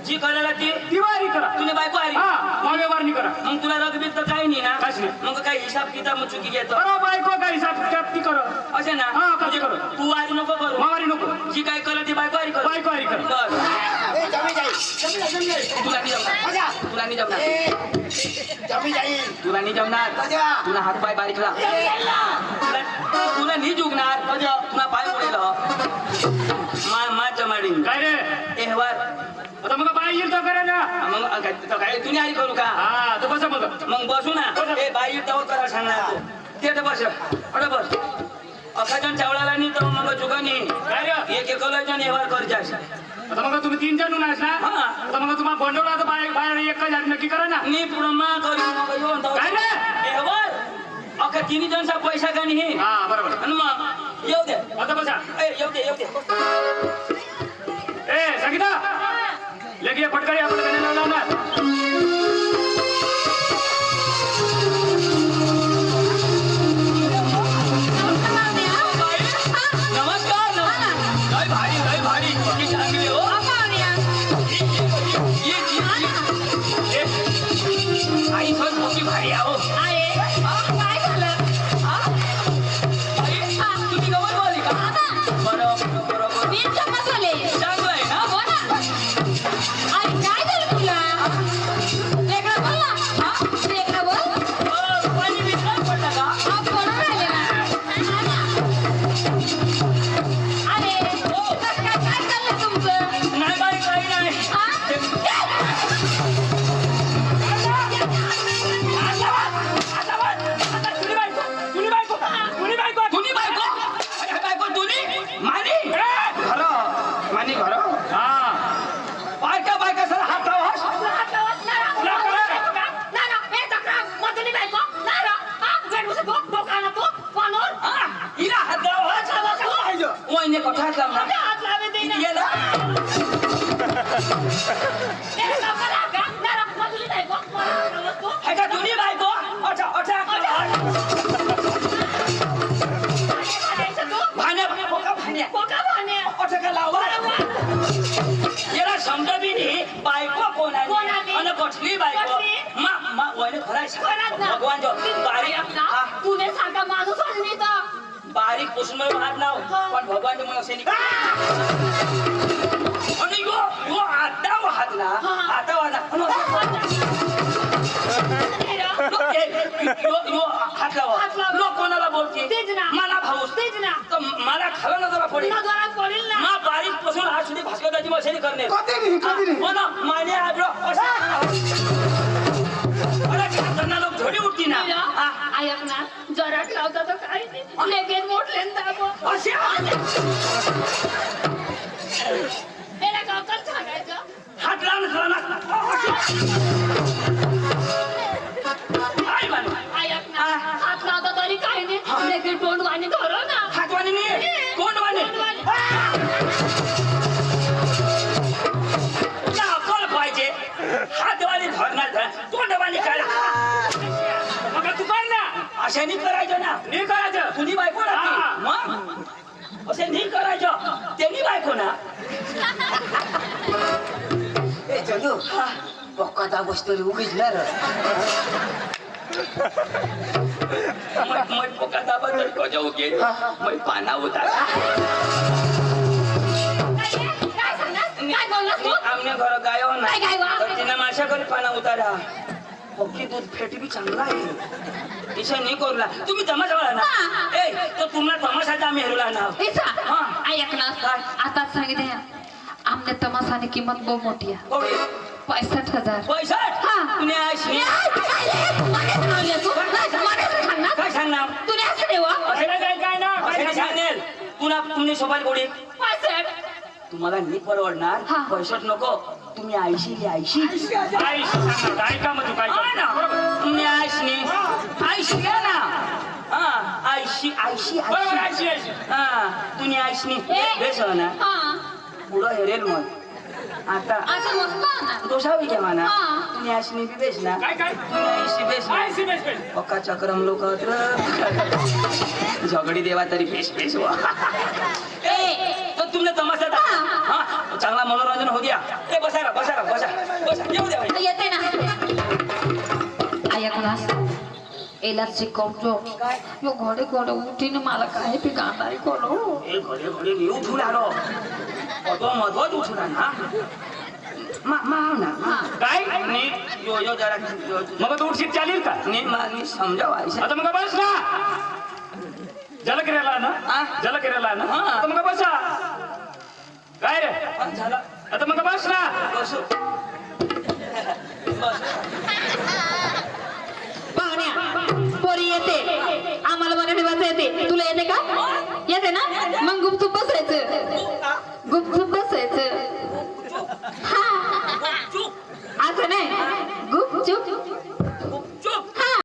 Speaker 3: जी करायला ती
Speaker 1: दिवाळी करा
Speaker 3: तुम्ही बायको आली
Speaker 1: हा मग व्यवहार नाही करा
Speaker 3: मग तुला रगबीत तर काही नाही ना
Speaker 1: काहीच नाही.
Speaker 3: मग काही हिसाब किताब मग चुकी घेतो
Speaker 1: अरे बायको काय हिसाब किताब ती करा
Speaker 3: असे ना
Speaker 1: हा,
Speaker 3: म्हणजे
Speaker 1: करू.
Speaker 3: तू आली नको करू
Speaker 1: मावारी नको
Speaker 3: जी काय करत ती बायको आली कर
Speaker 1: बायको आली कर
Speaker 3: बस तुला नाही जमणार तुला नाही जमणार तुला नाही जमणार तुला हात पाय बारीक लाव तुला नाही जुगणार तुला पाय पडेल मा चमाडी
Speaker 1: काय रे
Speaker 3: एहवार
Speaker 1: आता मग बाई येईल तो करा ना
Speaker 3: मग काय तुम्ही आई करू का
Speaker 1: हा तो कसं मग
Speaker 3: मग बसू ना ए बाई तव करा सांगणार ते तर बस अरे बस अखाजन चावळाला नाही तर मग चुका नाही
Speaker 1: काय रे
Speaker 3: एक एकलाच्या नेवार करजास
Speaker 1: आता मग तुम्ही 3 जण नास ना
Speaker 3: हा.
Speaker 1: आता मग तुम्हाला बंडवला तर बाहेर एक जागी नक्की करा ना
Speaker 3: नी पुढं मा करू
Speaker 1: काय रे
Speaker 3: एहवार अखा तिन्ही जणचा पैसा का नाही
Speaker 1: हा बरोबर
Speaker 3: आणि मग येऊ दे
Speaker 1: आता बसा
Speaker 3: ए येऊ दे
Speaker 1: ए संगीता लगे फटकारी आपण गणे लावला
Speaker 3: नमस्कार लय भारी किती चांगली हो आई पण मोठी भारी आहो तुम्ही गवत बोलली का बरोबर चांगलं आहे ना पाणी बिचार पडला का नाही बाई काही नाही तुम्ही बायको अरे बायको तुम्ही मानी घर मानी घर
Speaker 1: हा
Speaker 3: बायका सर हात लावा हिला हात लावा वहिने कोठा हात लावणार गेला का तुम्ही बायको अठा भाण्या अठा का लावा याला समजा बी नाही बायको कोण आहे आणि कसली बायको मा वहिने खरायचं भगवान जो
Speaker 5: तुने सारखा माणूस आणली तर
Speaker 3: बारीक पुसून हात लाव पण भगवान मला असे आणि यो आता हात ना आता वाजा हात लावा लोक कोणाला बोलते
Speaker 5: तेच ना.
Speaker 3: मला भाऊस
Speaker 5: तेच ना.
Speaker 3: तर मला खाला नजरा पडेल
Speaker 5: नजरात पडेल ना.
Speaker 3: मा बारीक पासून आज सुधी भास्करदाची मशनी करणे हो ना माने आग्रो अरे त्यांना लोक झोडी उठती ना हा.
Speaker 5: ऐक ना जरा लावता तर काही नाही लगेच मोठले
Speaker 3: असे
Speaker 5: मेरा गावकाल सांगायचं
Speaker 3: हात लावून झाला काय बाई
Speaker 5: ऐक ना हात लावता तरी काही नाही लगेच तोंड वाणी धरो ना
Speaker 3: हातवानी नाही कोंडवानी अकल पाहिजे हातवानी धरणार तोंडवानी काय
Speaker 1: मग तू कर ना
Speaker 3: अशा नाही करायचं ना
Speaker 1: नाही करायचं
Speaker 3: तुझी बायको
Speaker 1: हा.
Speaker 3: राहते मग असे नाही करायचं त्यांनी बायको ना
Speaker 2: ए चलू पक्का बसतो उगीच ना रे
Speaker 3: मैं पोका दाबा तर गजाऊ घे मैं पाना उतार
Speaker 5: काय सांगणार काय बोललास तू
Speaker 3: आमने घर गायो ना
Speaker 5: काय गायो?
Speaker 3: तर तिने माझ्या घरी पाना उतारा ओके दूध फेटी बी चांगला आहे तिच्या नाही करूला तुम्ही तमाशा ना
Speaker 5: हा.
Speaker 3: ए तो तुम्हाला तमाशाचा आम्ही हेरूला ना
Speaker 5: इसा
Speaker 3: हा.
Speaker 5: ऐक ना
Speaker 3: काय?
Speaker 5: आता सांगितले आमने तमाशाने किंमत बहुत मोठी आहे
Speaker 3: कोणी
Speaker 5: 65,000
Speaker 3: पैसा
Speaker 5: हा.
Speaker 3: तुम्ही अशी काय सांगणार
Speaker 5: तुला असं देवा
Speaker 1: असं काय काय ना
Speaker 3: असं सांगेल पुन्हा तुम्ही सोबत गोडी तुम्हाला नी परवडणार
Speaker 5: हा.
Speaker 3: पैशात नको तुम्ही आयशी
Speaker 1: काय सांगणार? काय का मग तू काय
Speaker 3: हा ना तुम्ही आयशी घ्या ना हा आयशी
Speaker 1: बरोबर आयशी आयशी
Speaker 3: हा तुम्ही आयशनी बेस हो ना पुढं हेरेल मग आता
Speaker 5: आता मस्त ना
Speaker 3: दोषावी घ्या म्हणा
Speaker 5: हा.
Speaker 3: तुम्ही आयशनी बी बेस ना
Speaker 1: काय काय
Speaker 3: तुम्ही आयशी बेस ना
Speaker 1: आयशी बेस बेस
Speaker 3: पक्का चक्रम लोक झगडी देवा तरी बेस बेस व्हा तर तुमने तमाशा हा चांगला मनोरंजन हो गया ए बसा येऊ द्या बाई.
Speaker 5: येते ना ऐकलास एलाच शिकवतो
Speaker 3: काय
Speaker 5: यो घोडे घोडे उठीने मला काय बी गाणारी कोणो
Speaker 3: ए घडे मी उठून आलो अतो मधवत उठून आला मा ना
Speaker 5: हा.
Speaker 1: काय
Speaker 3: नीट यो जरा
Speaker 1: मग तू उठशील चालेल का
Speaker 3: नीट समजावायचं
Speaker 1: आता मग बस ना जलक्रियाला ना
Speaker 3: हा?
Speaker 1: जलक्रियाला ना
Speaker 3: हा.
Speaker 1: आता मग बसा काय रे
Speaker 3: झालं
Speaker 1: आता मग बस ना
Speaker 3: बसू